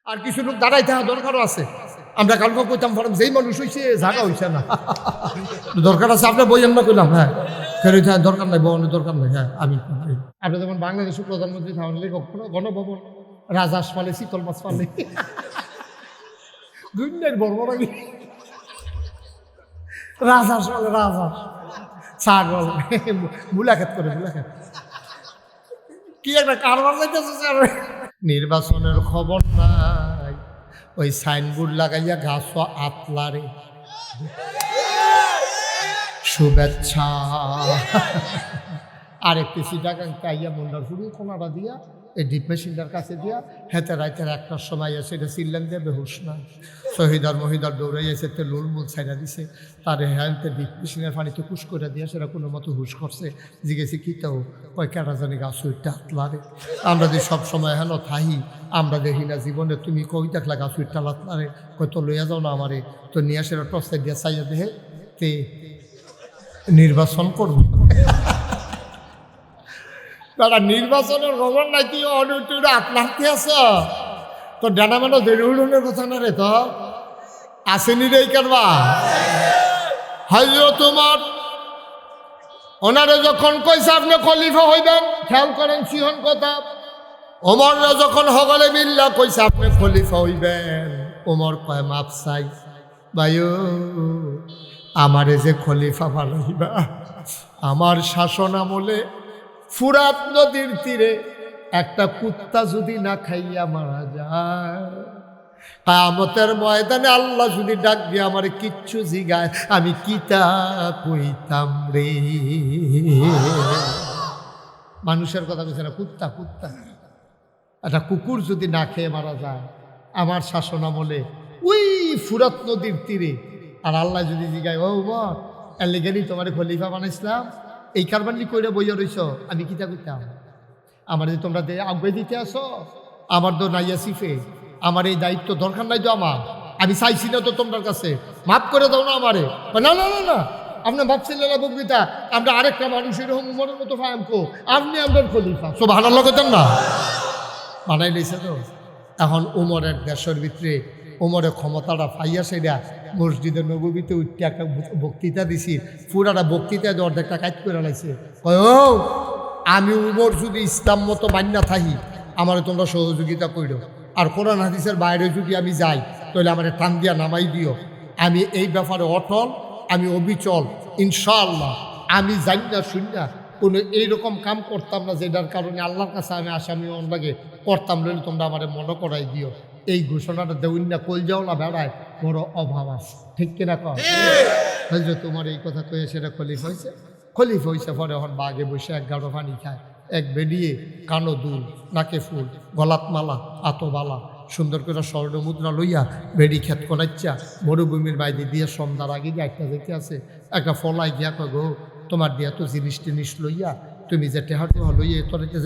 আর কিছু লোক দাঁড়াই থাকা দরকারও আছে। আমরা কালকে কইতাম ফরম যেই মানুষ হয়েছে জায়গা হয়েছে না, দরকার আছে আপনার বই আমরা কইলাম। হ্যাঁ ফের দরকার নাই, বহনের দরকার নাই। হ্যাঁ আমি আপনি যেমন বাংলাদেশের প্রধানমন্ত্রী থাকলে কখনো গণভবন রাজাস পালে শীতল মাছ পালে দুনিয়ার বড় বড় রাজাস পালে রাজাস ছাগল মুলাখাত করে মুলাখাত কি একটা কারবার যাইতেছে। নির্বাচনের খবর নাই, ওই সাইনবোর্ড লাগাইয়া ঘাস আতলারে শুভেচ্ছা। আরেকটি সিটাকাঙ্কা আইয়া মন্ডার ফুড়ি কোনাটা দিয়া এই ডিপ মেশিনটার কাছে দিয়া হেতে রাইতের একটার সময় এসে এটা সিল্লান দিয়ে বেহুশ না শহীদার মহিদার দৌড়াই এসে তে লুলমুল ছাইড়া দিছে তারে হ্যান্তে ডিপ মেশিনের পানিতে হুশ করে দিয়া সেটা কোনো মতো হুশ করছে। জিজ্ঞেসি কী তাও কয় কেটা জানি গাছ উইটটা আতলারে। আমরা যে সব সময় হেন থাহি আমরা দেখি না জীবনে, তুমি কই দেখলা গাছ উইটটা আতলারে, কয় তো লইয়া যাও না আমারে, তো নিয়ে সেটা টর্চে দিয়া চাইয়া দেহে তে নির্বাচন করব। দাদা নির্বাচনের খবর নাকি অনুটুরে আপনাকে আস তো ডানা মানে দেড়ুড়নের কথা না রে, তো আসেনি রে কারবা হয়তো তোমার ওনারে যখন কইছে আপনি খলিফা হইবেন, খেয়াল করেন সিহন কথা। ওমররা যখন হগলে মিল্লা কইছে আপনি খলিফা হইবেন, ওমর কয় মাপ চাই ভাইও আমারে যে খলিফা বানাইবা, আমার শাসন আমলে ফুরাত নদীর তীরে একটা কুত্তা যদি না খাইয়া মারা যায়, কিয়ামতের ময়দানে আল্লাহ যদি ডাক দিয়ে আমার কিচ্ছু জিগায়, আমি কিতা কইতাম রে। মানুষের কথা বলছে না, কুত্তা কুত্তা একটা কুকুর যদি না খেয়ে মারা যায় আমার শাসন আমলে ওই ফুরাত নদীর তীরে, আর আল্লাহ যদি জিগায় ও বল এর লেগেনি তোমার খলিফা বানাইছিলাম, এই কারবানি কইরা বইয়া রইছ, আমি কিতা কইতাম? আমার যে তোমরা আগে দিতে আসো, আমার তো নাইয়া সিফে, আমার এই দায়িত্ব দরকার নাই তো আমার, আমি চাইছি না তো তোমার কাছে, মাফ করে দাও না আমারে। না না না না আপনার ভাবছিলেন না বকবিতা আমরা আরেকটা মানুষ এরকম উমরের মতো ফায়ামকো, আপনি আপনার খলিফা সব হানার লগেতেন না বানাই লইছে তো। এখন উমরের দেশের ভিতরে উমরের ক্ষমতাটা ফাইয়া সেটা মসজিদে নববীতে উঠতে একটা বক্তৃতা দিছি, পুরাটা বক্তৃতা অর্ধেকটা কাজ করে লাইছে। ও আমি উমর যদি ইসলাম মতো মান্যা থাকি আমার তোমরা সহযোগিতা করো, আর কোরআন হাদিসের বাইরে যদি আমি যাই তাহলে আমার টান দিয়া নামাই দিও। আমি এই ব্যাপারে অটল, আমি অবিচল ইনশাআল্লাহ। আমি জানি না শুনি না কোনো এইরকম কাম করতাম না যেটার কারণে আল্লাহর কাছে আমি আসামি লাগে করতাম, রইলে তোমরা আমার মনে করাই দিও। এই ঘোষণাটা দেউন না কল যাও না বেড়ায় বড় অভাব আছে, ঠিক কিনা কম? তোমার এই কথা কয়ে সেটা খলিফা হয়েছে, খলিফা হয়েছে পরে এখন বাঘে বসে এক গাঢ় পানি খায়, এক বেরিয়ে কানো দুল, নাকে ফুল, গলাত মালা, আতবালা, সুন্দর করে স্বর্ণ মুদ্রা লইয়া বেড়ি খেত করাইচ্ছা মরুভূমির বাইরে দিয়ে সন্ধ্যার আগে যে একটা যেতে আছে একটা ফলাই গিয়া গো তোমার দিয়া তো জিনিস টিনিস লইয়া তুমি যে টেহা টেহা লইয়া তোরাইতে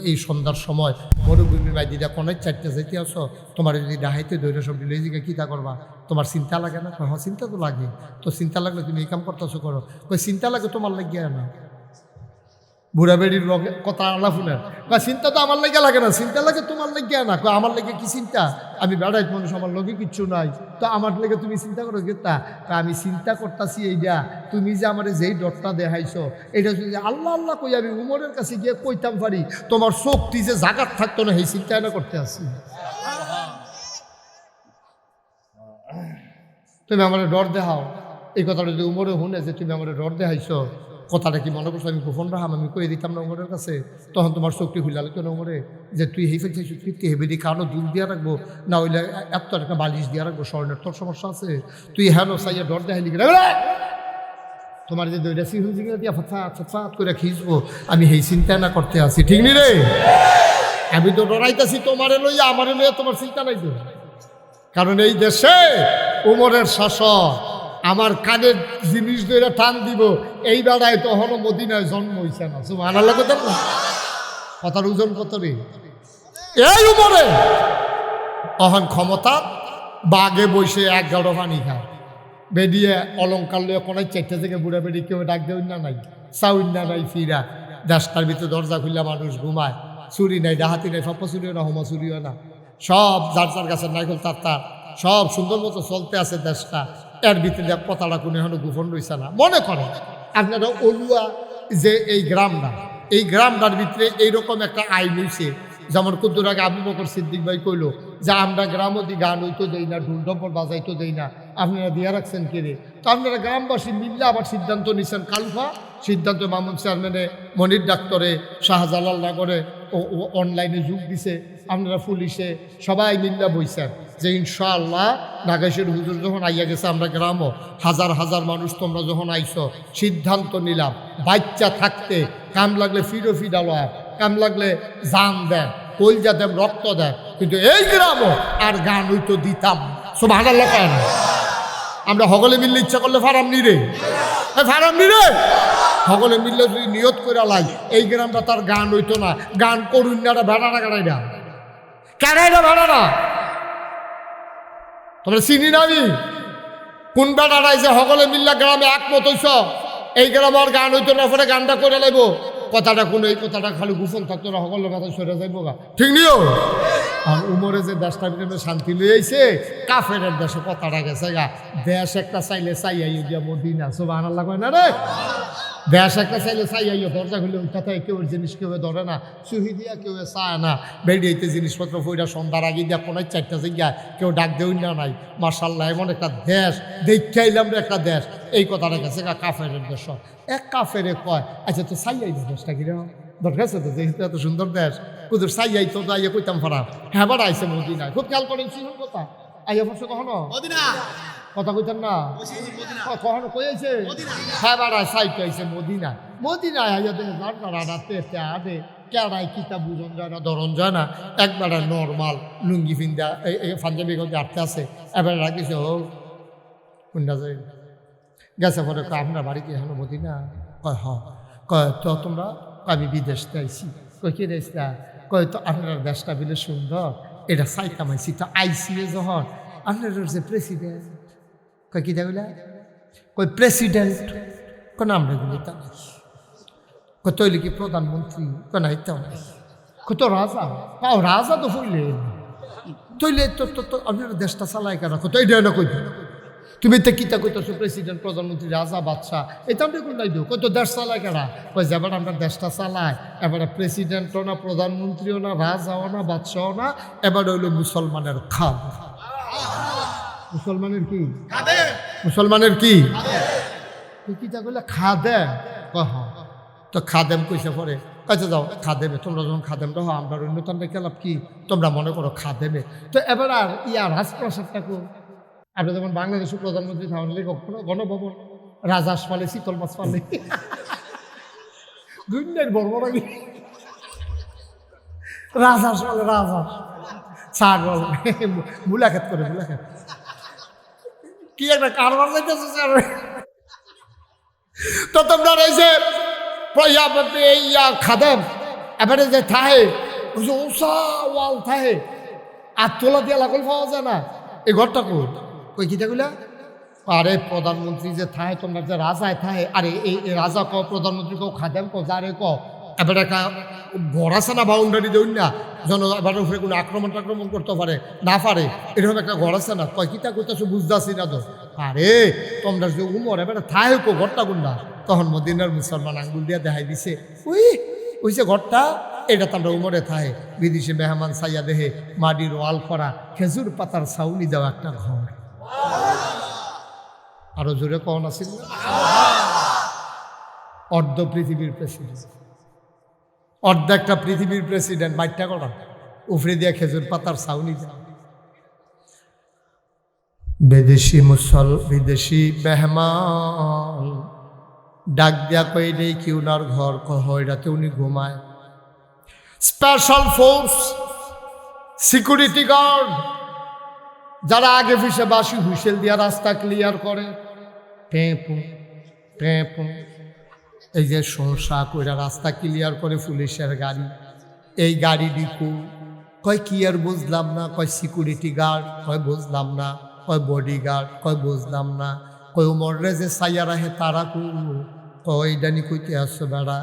এই সন্ধ্যার সময় মরুভূমির বাইরে দিয়া কোনায় চারটা যেতে আসো, তোমার যদি ডাহাইতে দৈরা সব লই জিগা কী তা করবা? তোমার চিন্তা লাগে না? হ্যাঁ চিন্তা তো লাগে, তো চিন্তা লাগলে তুমি এই কাম করতেছো করো। কই চিন্তা লাগে তোমার লাগিয়া না, বুড়া বেড়ির কথা আল্লাহ ফুলের বা চিন্তা তো আমার লেগে লাগে না, চিন্তা লাগে তোমার লেগে না। আমার লেগে কি চিন্তা? আমি বেড়াই মানুষ, আমার লগে কিচ্ছু নাই, তো আমার লেগে তুমি চিন্তা করো গেতা? আমি চিন্তা করতেছি এইটা, তুমি যে আমার যেই ডরটা দেখাইছো এটা যদি আল্লাহ আল্লাহ কই আমি উমরের কাছে গিয়ে কইতাম পারি, তোমার শক্তি যে জাগাত থাকতো না সেই চিন্তা না করতে আসি। তুমি আমার ডর দেখাও, এই কথাটা যদি উমরে শুনে যে তুমি আমার ডর দেখাইছো, কথাটা কি মনে করছো আমি গোপন রাখাম, আমি কয়ে দিতাম না উমরের কাছে, তখন তোমার শক্তি হুইলালে কেন উমরে যে তুই হেই ফেলছিস কীর্তি হেবেদি কারো দুধ দিয়ে রাখবো না, হইলে এত একটা বালিশ দিয়ে রাখবো স্বর্ণের, তোর সমস্যা আছে? তুই হ্যাঁ সাইয়া ডর দেখাইলি তোমার যে দইটা সিহুল জিগে দিয়া ফাত করে খিঁচবো, আমি সেই চিন্তা না করতে আসি, ঠিক নি রে? আমি তো ডরাইতেছি তোমারে লইয়া, আমারে লইয়া তোমার চিন্তা নাই তো। কারণ এই দেশে উমরের শাসক আমার কানের জিনিস ধরে টান দিব, এই বেড়ায় তখনও মদিনায় জন্ম হইছে না। সুবহানাল্লাহ কথা না, কথার ওজন কত রে? এই উপরে তখন ক্ষমতা বাঘে বসে এক গাঢ় পানি খায়, বেরিয়ে অলঙ্কার লইয়া কোনায় চারটা থেকে বুড়া বেরিয়ে কেউ ডাক দেউন না নাই, চাউন না নাই, ফিরা দেশটার ভিতরে দরজা খুললে মানুষ ঘুমায়, চুরি নাই, ডাহাতি নাই, ফাপ্পা চুরিও না, হোমা চুরিও না, সব যার যার গাছের নাইকল তার সব সুন্দর মতো চলতে আছে দেশটা, এর ভিতরে কথাটা কোনো এখনো গোপন রয়েছে না। মনে করেন আপনারা অলুয়া যে এই গ্রামটার ভিতরে এইরকম একটা আইন হয়েছে, যেমন কুদ্দুর আগে আবু বকর সিদ্দিক ভাই কইল যে আমরা গ্রামদি গান হইতো দেই না, ঢুল ঢম্পল বাজাইতো দেই না, আপনারা দিয়া রাখছেন কে? তো আপনারা গ্রামবাসী মিললে আবার সিদ্ধান্ত নিচ্ছেন কালফা, সিদ্ধান্ত মামুন চেয়ারম্যানে, মনির ডাক্তারে, শাহজালাল নগরে অনলাইনে যোগ দিছে, আপনারা পুলিশে সবাই মিল্লা বইছেন যে ইনশাআল্লাহ নাগেশের হুজুর যখন আইয়া গেছে আমরা গ্রামও হাজার হাজার মানুষ তোমরা যখন আইছো, সিদ্ধান্ত নিলাম বাচ্চা থাকতে কাম লাগলে ফিডা লয়, কাম লাগলে জান দেন, কলজা দেন, রক্ত দেন, কিন্তু এই গ্রামও আর গান হইতো দিতাম। সুবহানাল্লাহ কেন? আমরা হগলে মিললে ইচ্ছা করলে ফারাম নিরে সকলে মিললে যদি নিয়ত করে লাই এই গ্রামটা তার গান হইতো না, গান করুন না, ভেড়া না কারাইরা ভেড়া না। তোমরা চিনি না আমি কোন বেড়ারাই যে সকলে মিল্লা গ্রামে একমত হইছ এই গ্রামে আর গান হইতো না, পরে গানটা করে লাইব, কথাটা কোনো এই কথাটা খালি গোপন থাকতো না, সকলের কথা সরে যাইব গা, ঠিক নিও। আর উমরে যে দেশটা ভিতরে শান্তি লই আইছে, কাফের দেশে কথাটা গেছে গা, দেশ একটা চাইলে চাইয়াই দিয়া মদিনা। সুবহানাল্লাহ কয় না রে? দেশ একটা চাইলে চাইয়াইও, দরজা খুলে উঠাতে কেউ জিনিস কেউ ধরে না, সুহি দিয়া কেউ চায় না, বেরিয়েতে জিনিসপত্র ফইরা সন্ধ্যার আগে দিয়া কোনায় 4টা জায়গায় কেউ ডাক দেউই না নাই। মাশাআল্লাহ এমন একটা দেশ দেখাইলাম রে, একটা দেশ। এই কথাটা গেছে গা কাফের দেশ। এক কাফেরে কয় আচ্ছা তো চাইয়াই দেশটা কিরকম দরকার আছে তো, যেহেতু এত সুন্দর দেশ, কুদুর চাইয়াই তো আইয়া কইতাম ফারা হ্যাঁ বার আইসে মদিনায়। খুব খেয়াল করেন ছিল কথা আইয়া পড়ছে কখনো কথা কইতেন না, কখনো কইছে হ্যাঁ বাড়ায় সাইট আইসে মদিনায় আইয়া দেখে রাতে আডে কেড়াই কিতাব বুঝন যায় না, ধরন যায় না, একবারে নর্মাল লুঙ্গি ফিন্দা পাঞ্জাবি গঞ্জে আটতে আছে, এবার রাখিছে ও কুন্ডা যায় গেছে পরে আপনার বাড়ি কি এখনো মদিনা? কয় হ। কয় তো তোমরা? আমি বিদেশতে আইছি। কই কি দেশটা? কয় তো আপনার দেশটা বিলে সুন্দর, এটা সাইতাম আইসি। তো আইসি যখন আপনার যে প্রেসিডেন্ট, কয় কি দেখলা? কই প্রেসিডেন্ট, কোন আমরা গুলি তা নাই। কয় তৈলি কি প্রধানমন্ত্রী? কোন আইতাম নাই। কত রাজা? পাও রাজা তো হইলে তৈলে তো আপনার দেশটা চালায় কেন? কত এইটা না কই তুমি তো কিতা কইতেছো প্রেসিডেন্ট, প্রধানমন্ত্রী, রাজা, বাদশাহ, এটা আমরা কোন নাই দিও। কত দেশ চালায় কেনা? কই যাবার আমরা দেশটা চালায়, এবারে প্রেসিডেন্টও না, প্রধানমন্ত্রীও না, রাজাও না, বাদশাহও না, এবারে হইল মুসলমানের খাদ। মুসলমানের কি? মুসলমানের কি? কিতা কইলে খাদেম। কহ তো খাদেম কইসে পরে কাছে যাও খাদেমে, তোমরা যখন খাদেম রাখো আমরা অন্যতম খেলাপ কি তোমরা মনে করো খাদেমে। তো এবার আর রাজপ্রাসাদটা কো, আপনি যেমন বাংলাদেশের প্রধানমন্ত্রী থাকলে কখনো গণভবন, রাজাস পালে, শীতল মাছ পালে, দুনিয়ার বড় বড় রাজাস পালে, রাজা ছাগল মুলাকাত করে, মুলাকাত কি একটা কারবার যাইতেছে স্যার। তো তোমরা রয়েছে খাদেম, এবারে যে থাহে ওসা ওয়াল থাহে আর তোলা দিয়ে লাগল পাওয়া যায় না, এই ঘরটা কই কই কি থাকলে? আরে প্রধানমন্ত্রী যে থাহে, তোমরা যে রাজায় থাহে, আরে এই রাজা ক, প্রধানমন্ত্রী কো, খাদেম কো, যারে ক, এবার একটা ঘর আছে না বাউন্ডারি দেউন না, যেন এবার উপরে কোনো আক্রমণ করতে পারে না পারে, এরকম একটা ঘর আছে না। কয় কিতা করতেছো বুঝতেছি না তো। আরে তোমরা যে উমর এবার থাহে কো, ঘরটা গুন্ডা। তখন মদিনার মুসলমান আঙ্গুল দিয়া দেখাই দিছে, ওই যে ঘরটা, এটা তো আমরা উমরে থাহে, বিদেশি মেহমান সাইয়া দেহে মাটির ওয়াল করা, খেজুর পাতার ছাউনি দেওয়া একটা ঘর। আরো জোরে কখন আছিল? অর্ধ পৃথিবীর প্রেসিডেন্ট, অর্ধেকটা পৃথিবীর প্রেসিডেন্ট বাইটটা করা, উফরে দিয়া খেজুর পাতার ছাউনি দেওয়া। বিদেশি মেহমান ডাক দিয়া কই নেই কি উনার ঘর, কহ এটাতে উনি ঘুমায়। স্পেশাল ফোর্স, সিকিউরিটি গার্ড, যারা আগে পিছে বাসি হুইসেল দিয়া রাস্তা ক্লিয়ার করে, টেপু টেপু, এই যে সংসা কইরা রাস্তা ক্লিয়ার করে পুলিশের গাড়ি, এই গাড়ি ডিকু। কয় কি আর বুঝলাম না? কয় সিকিউরিটি গার্ড। কয় বুঝলাম না। কয় বডি গার্ড। কয় বুঝলাম না। কয় উমররে যে সাইয়া রাহে তারা কু। কয় ডানি কইতে আসছো বেড়া,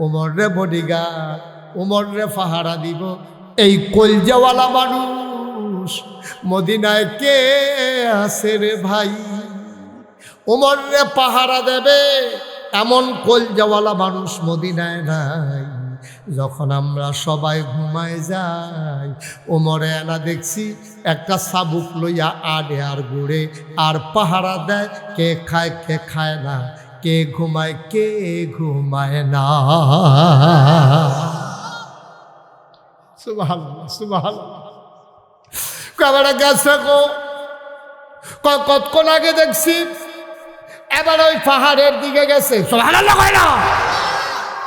উমররে বডি গার্ড, উমররে পাহারা দিব, এই কলজাওয়ালা মানুষ মদিনায় কে আছে রে ভাই? ওমর রে পাহারা দেবে এমন কলজাওয়ালা মানুষ মদিনায় নাই। যখন আমরা সবাই ঘুমায় যাই, ওমরে এনা দেখছি একটা চাবুক লইয়া আডে আর ঘুরে আর পাহারা দেয়, কে খায় না, কে ঘুমায় না। সুবহানাল্লাহ সুবহানাল্লাহ। কয়বার গেছে গো, কতক্ষণ আগে দেখছি, এবার ওই পাহাড়ের দিকে গেছে। সুবহানাল্লাহ কয় না?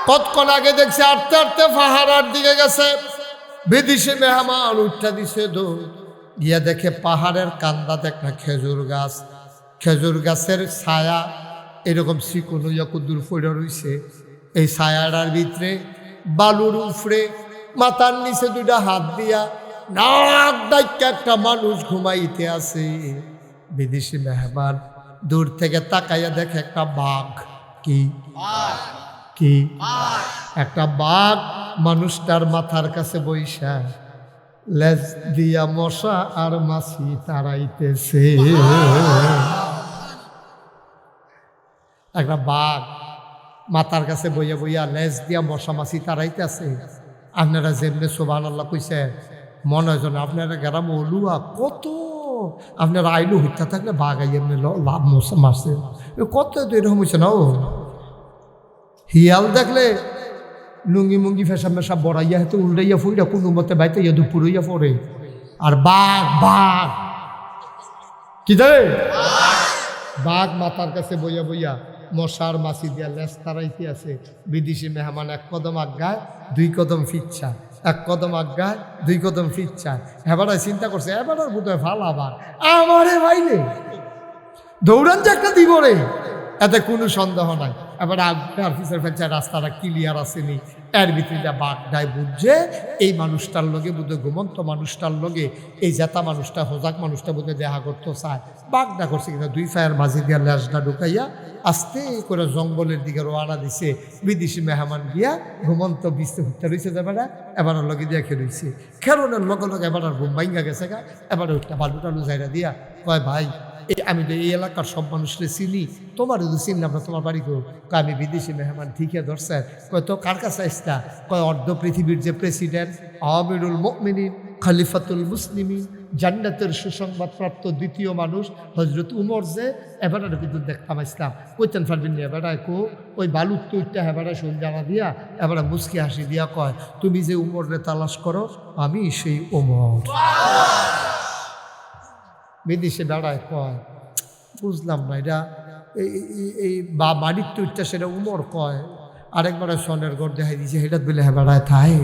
কতক্ষণ আগে দেখছি আটতে আটতে পাহাড়ের দিকে গেছে। বিদেশি মেহমান উঠা দিছে দৌড়, গিয়া দেখে পাহাড়ের কান্দাতে একটা খেজুর গাছ, খেজুর গাছের ছায়া এরকম চিকন হইয়া কুদুর পড়ে রইছে। এই ছায়াটার ভিতরে বালুর উফরে মাথার নিচে দুইটা হাত দিয়া নাক ডাইকা একটা মানুষ ঘুমাইতে আছে। বিদেশি মেহমান দূর থেকে তাকাইয়া দেখে একটা বাঘ। কি কি? একটা বাঘ মানুষটার মাথার কাছে বইসা লেজ দিয়া মশা আর মাছি তাড়াইতেছে। একটা বাঘ মাথার কাছে বইয়া বইয়া লেজ দিয়া মশা মাছি তাড়াইতেছে। আপনারা যেমনি সুবহানাল্লাহ কইছে, মনে হয় যেন আপনারা গ্রাম অলুয়া কত আপনারা আইলু হত্যা থাকলে বাঘ আই এমনি লাভ মশা মারছে কত, তো এরকম হয়েছে না। ও হিয়াল দেখলে লুঙ্গি মুঙ্গি ফেসা মেশা বড়াইয়া হাতে উল্টাইয়া ফুইয়া কোনো মতে বাইতে ইয়া দুপুরইয়া পড়ে। আর বাঘ বাঘ কি দেয়? বাঘ মাথার কাছে বইয়া বইয়া মশার মাছি দিয়া লেজ তারাইতে আছে। বিদেশি মেহমান এক কদম আগায় দুই কদম ফিচ্ছা, এক কদম আগায় দুই কদম ফিচ্ছা। এবার চিন্তা করছে এবার বোধ হয় ভাল আবার আমারে ভাইলে দৌড়ান যে একটা দিব রে, এতে কোনো সন্দেহ নাই। এবার আগার পিছের ফেলছে রাস্তাটা ক্লিয়ার আসেনি। এর ভিতরে বাঘটায় বুঝছে এই মানুষটার লগে বুধ ঘুমন্ত মানুষটার লগে এই জেতা মানুষটা হোজাক মানুষটা বুধে দেখা করতে চায়। বাঘটা করছে কিনা দুই ফায়ের মাঝে দিয়া লেজটা ঢুকাইয়া আস্তে করে জঙ্গলের দিকে রওনা দিছে। বিদেশি মেহমান গিয়া ঘুমন্ত বিস্তে হুটতে রয়েছে যে বেড়া এবার লগে দিয়া খেলছে। খেরনের লগে লগে এবার ঘুম ভাঙ্গা গেছে গা। এবার ওইটা বালু টালু জায়গা দিয়া কয় ভাই আমি তো এই এলাকার সব মানুষকে চিনি, তোমার যদি চিনলাম না তোমার বাড়ি কেউ। আমি বিদেশি মেহমান ঠিকই ধরছে। কয় তো কার কাছে আসতা? কয় অর্ধ পৃথিবীর যে প্রেসিডেন্ট আমিরুল মুমিনিন খলিফাতুল মুসলিমিন জান্নাতের সুসংবাদপ্রাপ্ত দ্বিতীয় মানুষ হজরত উমর যে এবার কিন্তু দেখতাম ইসলাম কইতেন পারবেন না। এবার কো ওই বালুর তুইটা এবার শুন জানা দিয়া এবার মুচকি হাসি দিয়া কয় তুমি যে উমরে তালাশ করো আমি সেই উমর। বিদেশে বেড়ায় কয় বুঝলাম না এটা এই বা বাড়ির তুইটা সেটা উমর কয়। আরেকবার সনের ঘর দেখাই দিয়েছে হেটাত বেলে হ্যাঁ বেড়ায় থাই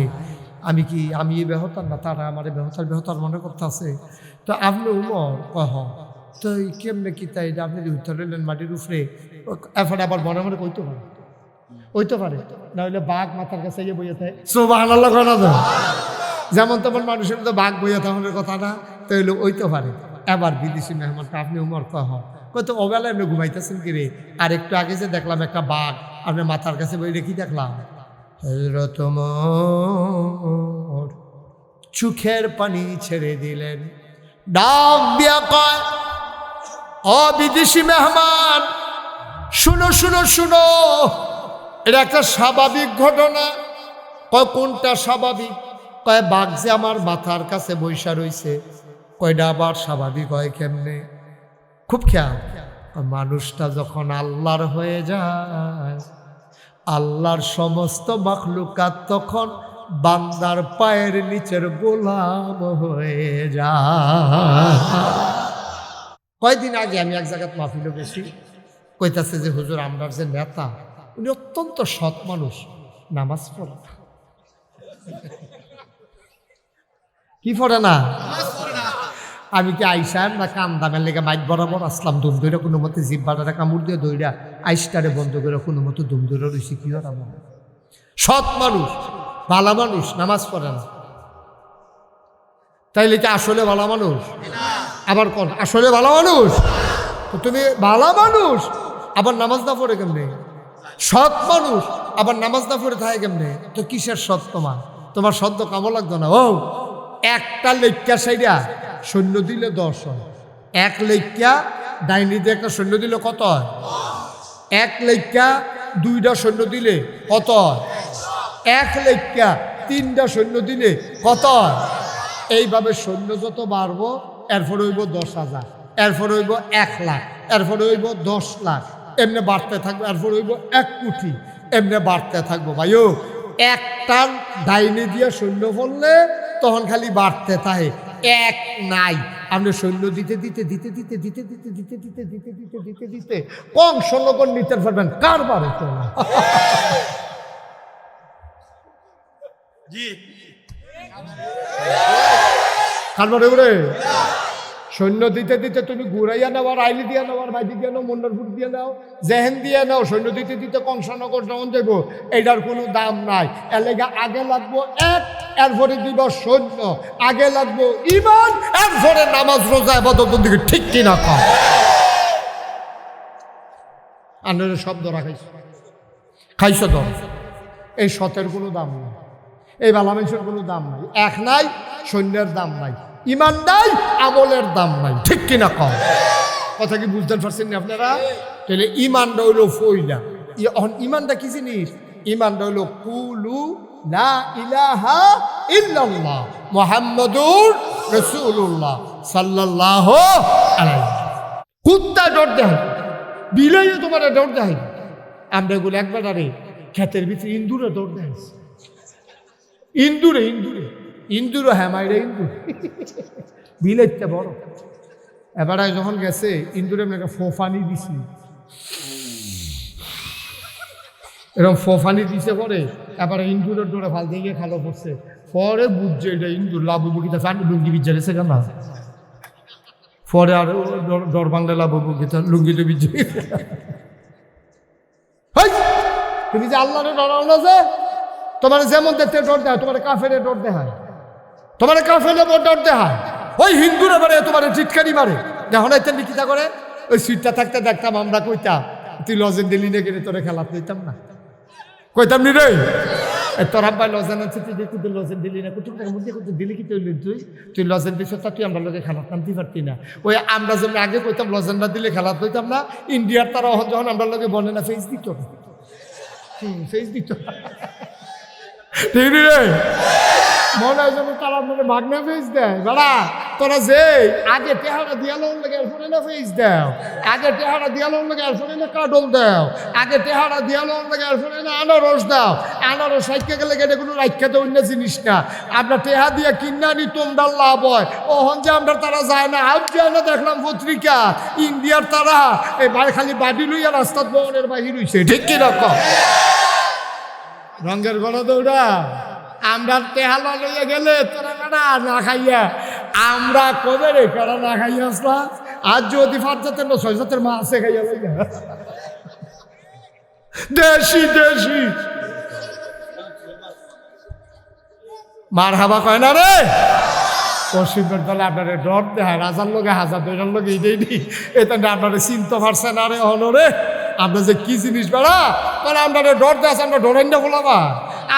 আমি কি আমি এই বেহতার না তারা আমার বেহতার মনে করতে আছে। তো আপনি উমর কহ তো কেমনে কি তাই আপনি উত্তর রইলেন মাটির উপরে এফারে আবার মনে মনে কইতে পারে ওইতে পারে না হইলে বাঘ মাথার কাছে গিয়ে বইয়ে থাকে। সুবহানাল্লাহ করা যায় যেমন তেমন মানুষের তো বাঘ বইয়া থাকার কথা না, তো হইলে ওইতে পারে। এবার বিদেশি মেহমানটা আপনি উমর কহ কত অবেলা এমনি ঘুমাইতেছেন কি রে? আর একটু আগে যে দেখলাম একটা বাঘ আপনার মাথার কাছে বই রেখে দেখলাম। হযরত ওমর চোখের পানি ছেড়ে দিলেন, ডাক দিয়া কয় ও বিদেশি মেহমান শুনো শুনো শুনো, এটা একটা স্বাভাবিক ঘটনা। কয় কোনটা স্বাভাবিক? কয় বাঘ যে আমার মাথার কাছে বৈশা রইছে। কয়টা আবার স্বাভাবিক হয় কেমনে? খুব খেয়াল, মানুষটা যখন আল্লাহর হয়ে যায় আল্লাহর সমস্ত মাখলুকাত তখন বান্দার পায়ের নিচের গোলাম হয়ে যায়। কয়দিন আগে আমি এক জায়গায় মাহফিলে গেছি, কইতাছে যে হুজুর আমরার যে নেতা উনি অত্যন্ত সৎ মানুষ, নামাজ পড়ে না। কি পড়ে না? আমি কি আইসার না কান্দামের লেগে মাইক বরাবর আসলাম দুম দইরা কোনো মতে জিব্বাটারে কামড় দিয়ে দইরা আইসটারে বন্ধ করে কোনো মতো দুম দইরা রয়েছি। কি ওরা সৎ মানুষ ভালো মানুষ নামাজ পড়ে না, তাইলে কি আসলে ভালো মানুষ? আবার কোন আসলে ভালো মানুষ? তো তুমি ভালো মানুষ আবার নামাজ না পড়ে কেমনে? সৎ মানুষ আবার নামাজ না পড়ে থাকে কেমনে? তো কিসের সৎ তোমার? তোমার শব্দ কামো লাগতো না। ও একটা লেখ্যা সাইডা সৈন্য দিলে 10 হয়। এক লেখ্যা ডাইনি দিয়ে একটা সৈন্য দিলে কত হয়? এক লেখ্যা 2টা সৈন্য দিলে কত হয়? এক লেখ্যা 3টা সৈন্য দিলে কত হয়? এইভাবে সৈন্য যত বাড়বো এরপরে হইব 10,000, এরপরে হইব 1 লাখ, এরপরে হইব 10 লাখ, এমনি বাড়তে থাকবো, এরপরে হইব 1 কোটি, এমনি বাড়তে থাকবো। ভাইও একটা ডাইনি দিয়ে সৈন্য বললে তখন খালি বাড়তে থাকে, এক নাই। আপনি সৈন্য দিতে দিতে দিতে দিতে দিতে দিতে দিতে দিতে দিতে দিতে দিতে দিতে কম সৈন্যগণ নিতে পারবেন, কারবারে তো না। কারবারে ওরে সৈন্য দিতে দিতে তুমি ঘুরাইয়া নাও, আর আইলি দিয়ে নাও, আর ভাইজি দিয়ে নাও, মন্ডলপুর দিয়ে নাও, জেহেন দিয়ে নাও, সৈন্য দিতে দিতে কংসনগর যখন দেব, এটার কোনো দাম নাই। এর লেগে আগে লাগবো এক, এরপরে দিব সৈন্য, আগে লাগবো ইমান, এরপরে নামাজ রোজা ইবাদত দিকে, ঠিক কিনা কম? আন্ডারে সব ধরা খাইছো, খাইছো ধর। এই সতের কোনো দাম নাই, এই বালা মানুষের কোনো দাম নাই। এক নাই, সৈন্যের দাম নাই, ইমান নাই, আমলের দাম নাই, ঠিক কিনা কম? কথা কি বুঝতে পারছেন না আপনারা? তাহলে ইমানটা হইলো ফইলা। ইমানটা কি জিনিস? ইমানটা হইলো কুলু লা ইলাহা ইল্লাল্লাহ মুহাম্মাদুর রাসূলুল্লাহ সাল্লাল্লাহু আলাইহি। কুত্তা ডর দেয়, বিলাইও তোমার ডর দেয়। আমরা এগুলো একবার আরে ক্ষেতের ভিতরে ইন্দুরে ডর দেয়, ইন্দুরে ইন্দুরে ইন্দুরও, হ্যাঁ মাইরে ইন্দুর, বিলেতে বড়। এবার যখন গেছে ইন্দুরে একটা ফোফানি দিছি, এরকম ফোফানি দিছে পরে এবার ইন্দুরের ডোরে ফাল দিয়ে খালো পড়ছে। পরে বুঝছে এটা ইন্দুর, লাভু বুকিতা ফান্ড লুঙ্গি বিজ্জা গেছে কেন, পরে আর ডর বাংলা লাভু বুকিতা লুঙ্গি তো বিজ্জে। তুমি যে আল্লাহরে ডরানো, যে তোমার যেমন দেখতে ডর দেয়, তোমার কাফেরে ডর দেয়, তোমার কাফেরে ডর দেয়। ওই হিন্দুরা মারে, তোমার চিৎকারি মারে। দেখো না এটা লিখিতা করে, ওই সিটটা থাকতে দেখতাম আমরা, কইতাম তুই লজেন দিলি না কেন, তোরে খেলাতে দিতাম না, কইতাম নি রে তোর আব্বাই লজেন আছে, তুই দেখি তুই লজেন দিলি না, কুটুম মধ্যে করতে দিলি কি তুই তুই লজেন দিস, তা তুই আমরা লোকে খেলাতাম তুই পারতি না। ওই আমরা যেমন আগে কইতাম লজেন না দিলে খেলাতে হইতাম না, ইন্ডিয়ার তারা যখন আমরা লোকে বলে না ফেস দিত, ফেস দিত, ঠিক রে? মনে হয় যেন তারা মনে ভাগনা ফেস দেয়। বেড়া তোরা যে আগে টেহারা দিয়ালোর লেগে এরপরে না ফেস দাও, আগে টেহারা দিয়ালোর লেগে এরপরে না কাডল দাও, আগে টেহারা দিয়ালোর লেগে এরপরে না আনারস দাও। আনারস রাইখা গেলে এটা কোনো রাইখাতে অন্য জিনিস না। আমরা টেহা দিয়া কিনা নি, তোমরা লাভ হয়। ওহন যে আমরা তারা যায় না, আজ যায় না, দেখলাম পত্রিকা ইন্ডিয়ার তারা এই খালি বাড়ি লইয়া রাস্তার ভবনের বাহির হইছে, ঠিক কিরকম রঙের গণ দৌড়া। আমরা টেহালা লইয়া গেলে তোরা কাটা না খাইয়া, আমরা কবে রে কারা না খাইয়া আসলা, আজ যদি 5 জাতের না 6 জাতের মা আছে খাইয়া লইয়া, দেশি দেশি মার হাবা কয় না রে। পশ্চিমের দলে আপনারে ডর দেয়, রাজার লোকে 1000 200 লোকে ইদেই নি, এটা আপনারে চিনতে পারছে না রে হনরে। আমরা যে কি জিনিস বেড়া, মানে আমরা ডর দেয়, আমরা ডরাইন্ডা বলাবা।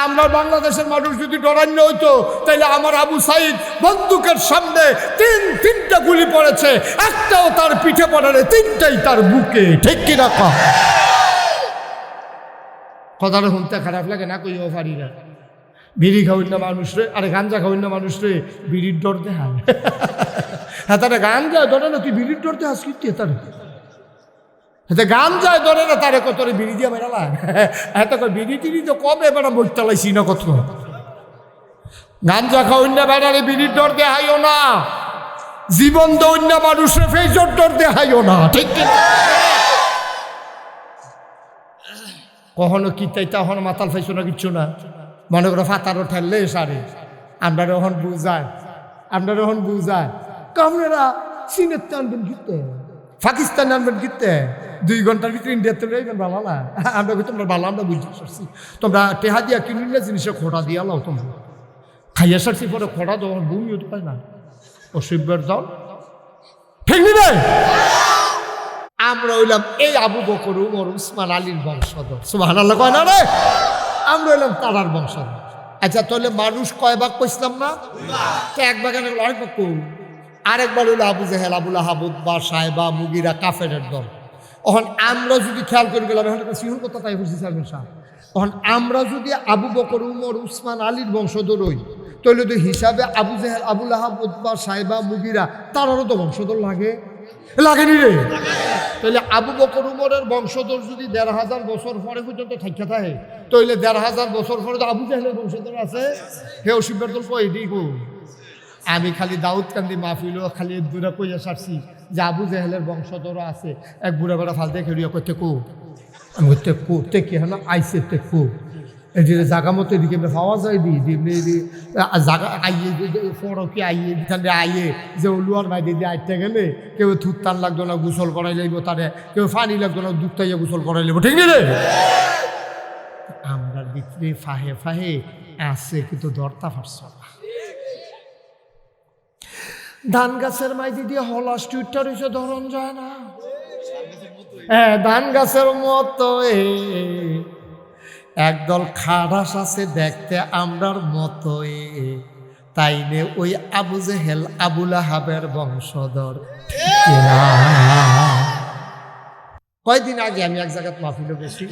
আমরা বাংলাদেশের মানুষ যদি ডরান্য হইতো, তাইলে আমার আবু সাইদ বন্দুকের সামনে 3টা গুলি পড়েছে, একটাও তার পিঠে পড়ে, 3টাই তার বুকে, ঠিক কিনা কম? কথাটা শুনতে খারাপ লাগে না, কইও পারি না। বিড়ি খাওয়াই না মানুষ রে, আরে গাঞ্জা খাওয়াই না মানুষ রে, বিড়ির ডর দেখায়। হ্যাঁ তারা গাঞ্জা ধরে না, তুই বিড়ির ডর দেখাস কি তার, গান যায় ধরে না তারে, কত বিড়ি দিয়ে বেড়ালা। এত বিড়ি টিড়ি তো কবে এবার বইতালাইছি না, কত গাঞ্জা খাওয়াইনা বেড়ালে বিড়ির ডর দেখাইও না, জীবন দৈন্য মানুষের ফেজর ডর দেখাইও না, ঠিক কখনো কি তাই তখন মাতাল ফাইছো না, কিচ্ছু না। মনে করো ফাতারও ঠেললে সারে, আমরা যখন বুঝায়, আমরা যখন বুঝায় কামরা চীনের টানবেন ঘিরতে, পাকিস্তান আনবেন ঘিরতে, 2 ঘন্টার ভিতরে ইন্ডিয়াতে রইবেন ভালো না। আমরা তোমরা ভালো, আমরা বুঝতে পারছি। তোমরা টেহা দিয়া কিনলে জিনিসের খোটা দিয়া লাও, তোমরা খাইয়া সারছি পরে খোটা তোমার বমি হতে পারে না, অসভ্যের দল, ঠিক নি? আমরা হইলাম এই আবু বকর উমর উসমান আলীর বংশধর, সুবহানাল্লাহ কয় না রে? আমরা হইলাম তারার বংশধর। আচ্ছা তাহলে মানুষ কয় ভাগ কইছিলাম না? তো এক ভাগ আরেক ভাগ কই, আরেকবার হইলো আবু জেহেল, আবুল আহাব, উতবা, সাইবা, মুগিরা, কাফেরের দল। এখন আমরা যদি খেয়াল করে গেলাম, এখন একটা সিংহ কথা তাই বলছি চেয়ারম্যান সাহেব, এখন আমরা যদি আবু বকর, উমর, উসমান, আলীর বংশধর হই, তাহলে তো হিসাবে আবু জেহেল, আবুল আহাব, উতবা, সাইবা, মুগিরা তারারও তো বংশধর লাগেনি রে। তাহলে আবু বকর উমরের বংশধর যদি ১৫০০ বছর পরে পর্যন্ত থাইকা থাকে, তাহলে ১৫০০ বছর পরে তো আবু জেহেলের বংশধর আছে। হে অসিফের দল কই দিকু, আমি খালি দাউদ কান্দি মাহফিল খালি দূরে কইয়া সারছি যে আবু জেহেলের বংশধর আছে। এক বুড়া বেড়া ফালতে খেলিয়া করতে কো, আমি করতে কোতে কি হলো আইসে তে কো, এই যে জাগা মতো এদিকে পাওয়া যায় জাগা আইয়ে ফরকে আইয়ে এখানে আইয়ে যে লুয়ার বাইরে দিয়ে আইতে গেলে কেউ থুত্তান লাগতো না, গোসল করাই লাগব, তারে কেউ পানি লাগতো না, দুধ তাইয়া গোসল করাই লাগবো, ঠিক নেই রে? আমরা ভিতরে ফাহে ফাহে আছে কিন্তু দরতা পারছ না। ধান গাছের মাইদি দিয়ে হলাস টুইটার হয়েছে, ধরন যায় না। হ্যাঁ, ধান গাছের মতো একদল খারাস আছে দেখতে আমরার মতো, তাই নে ওই আবু জেহেল, আবুল আহাবের বংশধর। কয়দিন আগে আমি এক জায়গায় মাহফিলে গেছি,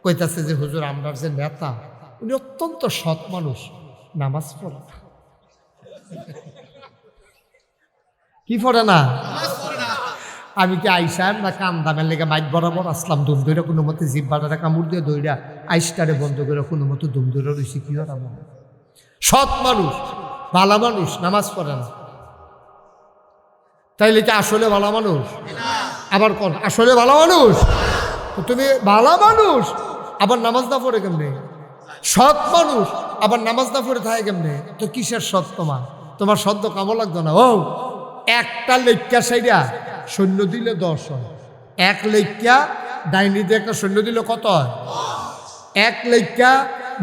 কইতাছে যে হুজুর আমরার যে নেতা উনি অত্যন্ত সৎ মানুষ, নামাজ পড়ে না। কি পড়ে না? আমি কি আইসার না কান্দামের লেগে মাইক বরাবর আসলাম, দুম দইরা কোনো মতে জিব্বাটা কামড় দিয়ে দইরা আইসটারে বন্ধ করে কোনো মতো দুম দইরা রয়েছি। কি হর আমার সৎ মানুষ, ভালো মানুষ, নামাজ পড়ে না, তাইলে কি আসলে ভালো মানুষ? আবার কোন আসলে ভালো মানুষ? তুমি ভালো মানুষ আবার নামাজ না পড়ে কেমনে? সৎ মানুষ আবার নামাজ না পড়ে থাকে কেমনে? তো কিসের সৎ? তোমার সদ্য কামো লাগতো না। ও একটা লেখা সাইডা সৈন্য দিলে ১০ হয়, এক লেখা ডাইনিতে একটা সৈন্য দিলে কত হয়? এক লেখা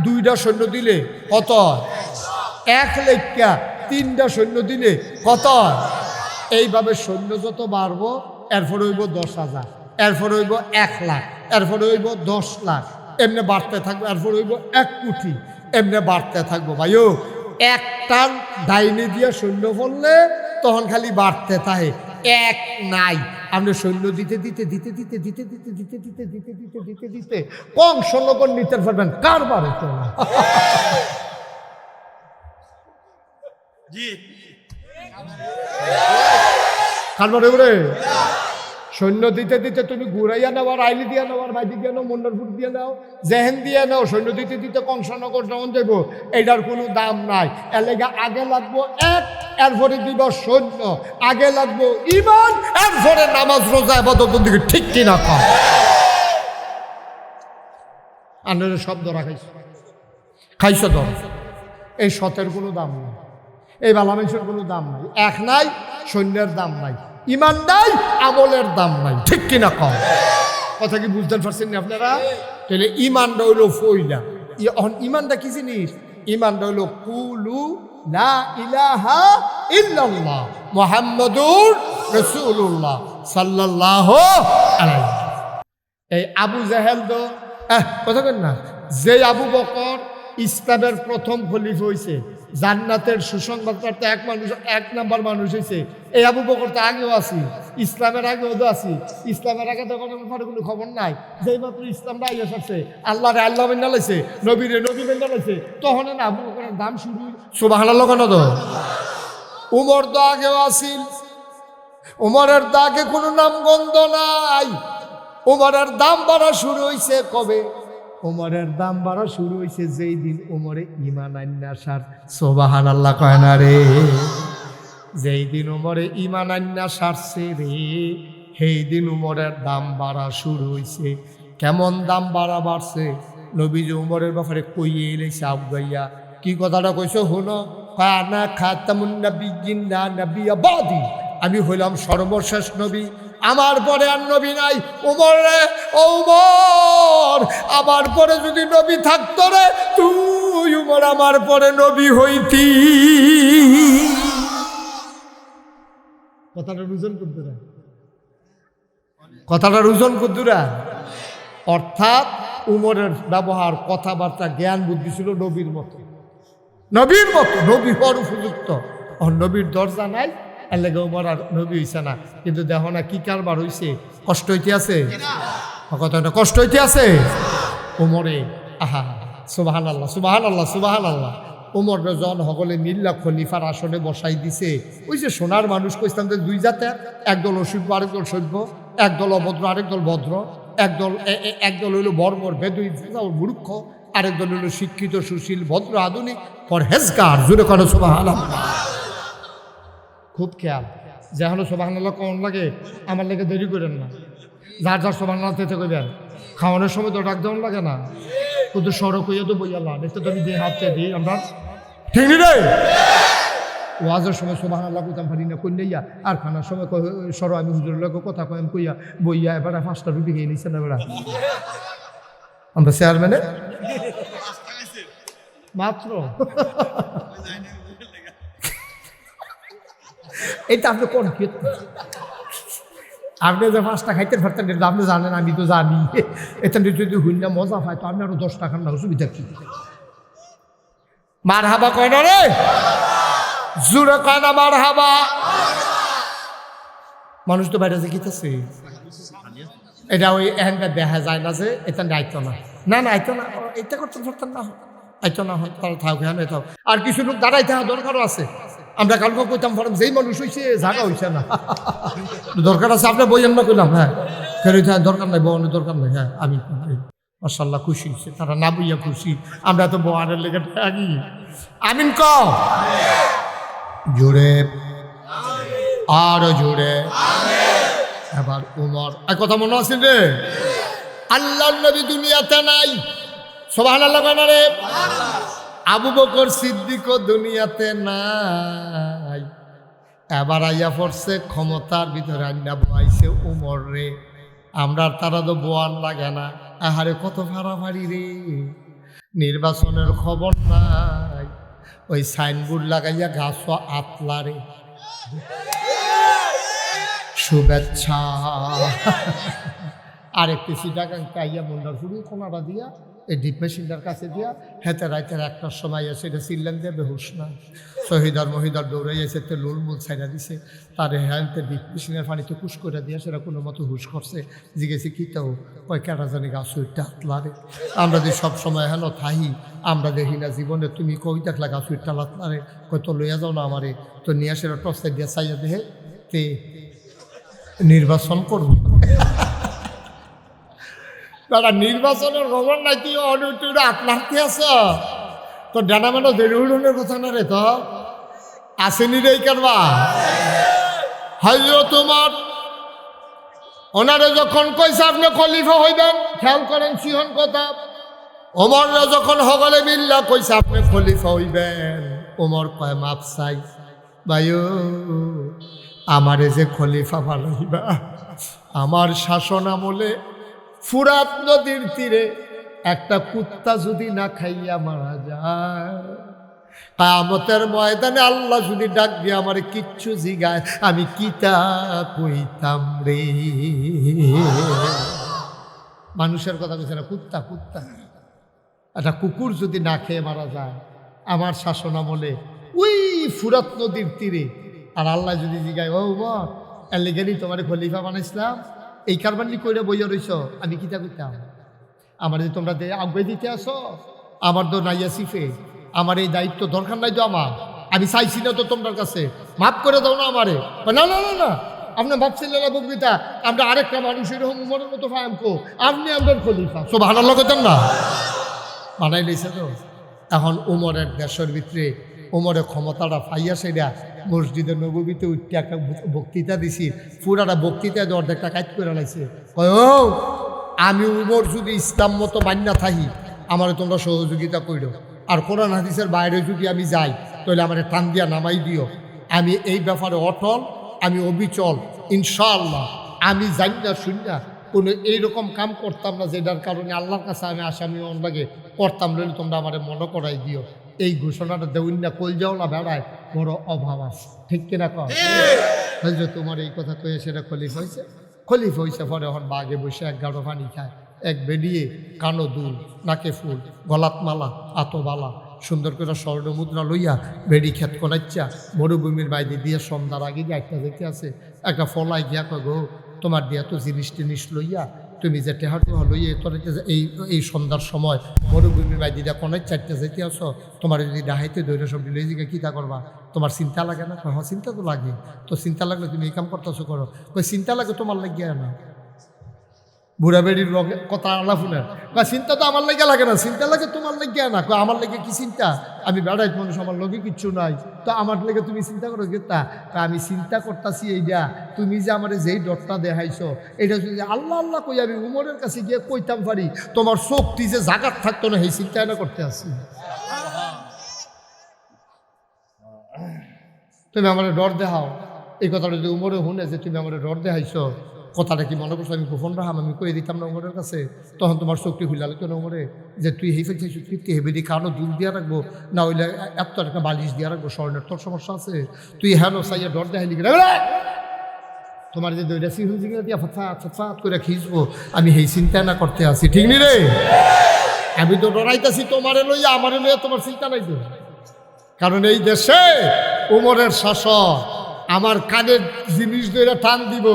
২টা সৈন্য দিলে কত হয়? এক লেখা ৩টা সৈন্য দিলে কত হয়? এইভাবে সৈন্য যত বাড়বো এরপর হইব ১০,০০০, এরপর হইব ১,০০,০০০, এরপর হইব ১০,০০,০০০, এমনি বাড়তে থাকবো, এরপর হইব ১ কোটি, এমনি বাড়তে থাকবো। ভাইও একটা ডাইনি দিয়ে সৈন্য বললে তখন খালি বাড়তে থাকে, এক নাই। আপনি সৈন্য দিতে দিতে দিতে দিতে দিতে দিতে দিতে দিতে দিতে দিতে দিতে দিতে কংসনগর নিতে পারবেন কারবারে তো না। কারবারে ওরে সৈন্য দিতে দিতে তুমি ঘুরাইয়া নাও, আর আইলি দিয়ে নাও, আর বাইদি দিয়ে নাও, মন্ডলপুর দিয়ে নাও, জেহেন দিয়ে নাও, সৈন্য দিতে দিতে কংসনগর যখন দেব এটার কোনো দাম নাই। এর লেগে আগে লাগবো এক, এরপরে দিব সৈন্য, আগে লাগবো ইমান, এরপরে নামাজ রোজা ইবাদত দিকে, ঠিক কিনা কম? আন্নের শব্দ রাখাইছ খাইছ তো, এই সতের কোনো দাম নাই, এই বালা মানুষের কোনো দাম নাই। এক নাই, সৈন্যের দাম নাই, ইমান নাই, আমলের দাম নাই, ঠিক কিনা কম? কথা কি বুঝতে পারছেন না আপনারা? তাহলে ইমানটা হইল ফইলা। ইমানটা কি জিনিস? ইমানটা হইল কুলু লা ইলাহা ইল্লাল্লাহ মুহাম্মাদুর রাসূলুল্লাহ সাল্লাল্লাহু আলাইহি। এই আবু জেহেল তো কথা বলেন না, যে আবু বকর ইসলামের প্রথম খলিফা হয়েছে, জান্নাতের সুসংবাদ প্রাপ্ত এক নাম্বার মানুষ হয়েছে, এই আবু বকর তো আগেও আছি, ইসলামের আগেও তো আছি। ইসলামের আগে তো কোনো খবর নাই, যেই মাত্র ইসলামটা আইয়া আসছে, আল্লাহরে আল্লাহ মেনে লাইছে, নবীরে নবী মেনে লাইছে, তখন না আবু বকরের দাম শুরু। সুবহানাল্লাহ কেন তো? উমর তো আগেও আসিল, উমরের তো আগে কোনো নামগন্ধ নাই। উমরের দাম বাড়া শুরু হয়েছে কবে? উমরের দাম বাড়া শুরু হয়েছে যেই দিন উমরে ঈমান আইনা সার। সুবহানাল্লাহ কয় না রে? যেই দিন উমরে ঈমান আইনা সারছে রে, সেই দিন উমরের দাম বাড়া শুরু হয়েছে। কেমন দাম বাড়ছে? নবীজি উমরের ব্যাপারে কইয়ে এলেছে আবগাইয়া। কি কথাটা কইছো হলো? কানা খাতামুন নাবিয়্যিন লা নাবিয়্যা বাদি, আমি হইলাম সর্বশেষ নবী, আমার পরে আর নবী নাই। উমর রে, ও উমর, আমার পরে যদি নবী থাকতো রে, তুই উমর আমার পরে নবী হইতি। কথাটা রুজন করতুরা, কথাটা রুজন করতুরা। অর্থাৎ উমরের ব্যবহার, কথাবার্তা, জ্ঞান বুদ্ধি ছিল নবীর মতো। নবীর মতো, নবী হওয়ার উপযুক্ত। নবীর দরজা নাই, এর লেগে ওমর আর নবী হইছে না। কিন্তু দেখো না কি কারবার হইছে, কষ্ট হইতে আছে, কথাটা কষ্ট হইতে আছে ওমরে। আহা সুবহানাল্লাহ, সুবহানাল্লাহ, সুবহানাল্লাহ। ওমর জন সকলে নিল্লা খলিফার আসনে বসাই দিছে। ওই যে সোনার মানুষ কইতাম যে দুই জাতে, একদল অসভ্য আরেকদল সভ্য, একদল অভদ্র আরেকদল ভদ্র, একদল হইল বর্বর বেদুই মূর্খ, আরেকদল হইল শিক্ষিত সুশীল ভদ্র আধুনিক পরহেজগার। জুড়ে করো সুবহানাল্লাহ। খুব খেয়াল, যেন সুবহানাল্লাহ কেমন লাগে, আমার লেগে দেরি করেন না। যার যার সুবহানাল্লাহ তেতে কইবেন, খাওয়ানোর সময় তো ডাক দেওয়ান লাগে না, কিন্তু সড়ক হইয়া তো বইয়াল্লাহ দেখতে তো আমি দিয়ে হাতে দিই আমরা, ঠিক নি রে? ওয়াজের সময় সুবহানাল্লাহ কইতাম পারি না কইয়া, আর খানার সময় সরো আমি হুজুরের লোক কথা কইম কইয়া বইয়া এবার 5টা রুটি খেয়ে নিচ্ছে না এবার আমরা চেয়ারম্যানে মাত্র। এইটা আপনি কোন কি আপনি যে 5টা খাইতে পারতেন আপনি জানেন, আমি তো জানি। এটা যদি হুইনা মজা হয় তো আপনি আরো 10 টাকার না, অসুবিধা কি? মার হাবা কয় না রে, জুড়ে কয় না মার হাবা। মানুষ তো বাইরে যে গীতেছে, এটা ওই এখানকার দেখা যায় না যে এটা আইতো না, না না আইতো না, এটা করতে পারতেন না, আইতো না হয় তারা থাক হ্যাঁ এটাও। আর কিছু লোক দাঁড়াই থাকা দরকারও আছে। আমরা কালকে কইতাম ফরম যেই মানুষ হয়েছে জায়গা হয়েছে না, দরকার আছে আপনার বই আমরা কইলাম, হ্যাঁ ফেরত দরকার নাই, বউনের দরকার নাই। হ্যাঁ আমি মাশাআল্লাহ খুশি হয়েছে, তারা না বইয়া খুশি, আমরা তো বউনের লেগে থাকি। আমিন ক জোরে, আরো জোরে। এবার উমর এক কথা মনে আছে রে, আল্লাহর নবী দুনিয়াতে নাই, সুবহানাল্লাহ কেন রে? আবু বকর সিদ্দিক দুনিয়াতে নাই, এবার আইয়া পড়ছে ক্ষমতার ভিতরে আইনা বয়াইছে উমর রে। আমরা তারা তো বোয়ান লাগে না, আহারে কত ফাড়াফাড়ি রে, নির্বাচনের খবর নাই, ওই সাইনবোর্ড লাগাইয়া গাছ আতলা রে, শুভেচ্ছা। আর একটু সিটাকাঙ্কা আইয়া মন্ডার ফুড়ি কোনাটা দিয়া এই ডিপ মেশিনটার কাছে দিয়া হেতে রাইতের 1টার সময় এসে এটা চিল্লান দিয়ে বেহুশ না, শহীদার মহিদার দৌড়াই এসে তে লুলমুল ছাইড়া দিছে, তারে হ্যান্তে ডিপ মেশিনের পানিতে কুশ করে দিয়া সেটা কোনো মতো হুশ করছে। জিজ্ঞেসে কি তাও কয় কেটা জানি গাছ উইটটা হাতলারে। আমরা যে সব সময় হেন থাহি, আমরা দেখি না জীবনে, তুমি কই দেখলা গাছ উইটটা হাতলারে, কয় তো লইয়া যাও না আমারে, তো নিয়ে সেটা টর্চে দিয়া চাইয়া দেহে তে নির্বাচন করব। তারা নির্বাচনের খবর নাই, তুই অনুটুরে আত্মার্থী আছ তো ডানা মানে দেরি উড়নের কথা না রে, তো আসেনি রে কারবা হজরত তোমার ওনারে যখন কইছে আপনি খলিফা হইবেন, খেয়াল করেন সিহন কথা, ওমররা যখন হগলে মিল্লা কইছে আপনি খলিফা হইবেন, ওমর কয় মাপ চাই ভাইও, আমারে যে খলিফা বানাইবা, আমার শাসন আমলে ফুরাত নদীর তীরে একটা কুত্তা যদি না খাইয়া মারা যায়, কিয়ামতের ময়দানে আল্লাহ যদি ডাক দিয়ে আমার কিচ্ছু জিগায়, আমি কিতা কইতাম রে। মানুষের কথা বলছে না, কুত্তা কুত্তা, একটা কুকুর যদি না খেয়ে মারা যায় আমার শাসন আমলে ওই ফুরাত নদীর তীরে, আর আল্লাহ যদি জিগায় ও বল এর লেগেনি তোমার খলিফা বানাইছিলাম, এই কারবানি কইরা বইয়া রইছ, আমি কিতা কইতাম? আমার যে তোমরা আগে দিতে আসো, আমার তো নাইয়া সিফে, আমার এই দায়িত্ব দরকার নাই তো আমার, আমি চাইছি না তো তোমার কাছে, মাফ করে দাও না আমারে। না না না না, আপনি ভাবছিলেন না বকবিতা, আমরা আরেকটা মানুষের উমরের মতো ফায়ামকো, আপনি আপনার খলিফা, সুবহানাল্লাহ কইতাম না, বানাই লইছে তো। এখন উমরের দেশের ভিতরে উমরের ক্ষমতাটা পাইয়া সেটা মসজিদের নববীতে উঠতে একটা বক্তৃতা দিছি, পুরাটা বক্তৃতা দিয়ে অর্ধেকটা কাজ করে লাইছে। ও আমি উমর যদি ইসলাম মতো মান্যা থাকি, আমার তোমরা সহযোগিতা করো, আর কোরআন হাদিসের বাইরে যদি আমি যাই তাহলে আমার টান দিয়া নামাই দিও, আমি এই ব্যাপারে অটল, আমি অবিচল, ইনশাআল্লাহ। আমি জানি না শুনিয়া কোনো এইরকম কাম করতাম না যেটার কারণে আল্লাহর কাছে আমি আসামি লাগে করতাম, রইলে তোমরা আমার মনে করাই দিও। এই ঘোষণাটা দেউন না কল যাও না বেড়ায়, বড় অভাব আছে, ঠিক কিনা কর? তোমার এই কথা কয়ে সেটা খলিফা হয়েছে, খলিফা হয়েছে পরে এখন বাঘে বসে 11 পানি খায়, এক বেরিয়ে কানো দুল, নাকে ফুল, গলাত মালা, আতো বালা, সুন্দর করে স্বর্ণ মুদ্রা লইয়া বেড়ি ক্ষেত কোনাচ্ছা মরুভূমির বাইরে দিয়ে সন্ধ্যার আগে যে একটা যেতে আছে একটা ফলাই গিয়া কয় গো তোমার দিয়া তো জিনিস টিনিস লইয়া তুমি যে টেহা টেহা লইয়া তোর এই সন্ধ্যার সময় মরুভূমির বাইরে দিয়া কোনায় চারটা যেতে আসো তোমার যদি ডাহাইতে দৈন্য সব লই জিগা কী তা করবা তোমার চিন্তা লাগে না হ্যাঁ চিন্তা তো লাগে তো চিন্তা লাগলে তুমি এই কাম করতেছো করো কই চিন্তা লাগে তোমার লাগিয়া না বুড়া বেড়ির রঙে কথা আলা ফুলের চিন্তা তো আমার লেগে লাগে না চিন্তা লাগে তোমার লেগে না আমার লেগে কি চিন্তা আমি বেড়াই মানুষ আমার লগে কিচ্ছু নাই তো আমার লেগে তুমি চিন্তা করো গেতা আমি চিন্তা করতেছি এইটা তুমি যে আমার যেই ডরটা দেখাইছো এটা যদি আল্লাহ আল্লাহ কই আমি উমরের কাছে গিয়ে কইতাম পারি তোমার শক্তি যে জাগাত থাকতো না সেই চিন্তা না করতে আসি তুমি আমার ডর দেখাও এই কথাটা যদি উমরে শুনে যে তুমি আমার ডর দেখাইছো কথাটা কি মনে করছো আমি গোপন রাখাম আমি কয়ে দিতাম না উমরের কাছে তখন তোমার চোখটি খুলালো কেন উমরে যে তুই হেই ফেলছিস তৃপ্তি হেবে দিয়ে কারো দুধ দিয়ে রাখবো না হইলে এত একটা বালিশ দিয়ে রাখবো স্বর্ণের তোর সমস্যা আছে তুই হ্যালো সাইয়া ডর দেখাইলি তোমার যে দইটা সিহুল জিগে দিয়া ফাত করে খিঁচবো আমি সেই চিন্তা না করতে আসি ঠিক নি রে আমি তো ডরাইতেছি তোমারে লইয়া আমারে লইয়া তোমার চিন্তা নাই তো কারণ এই দেশে উমরের শাসক আমার কানের জিনিস ধরে টান দিব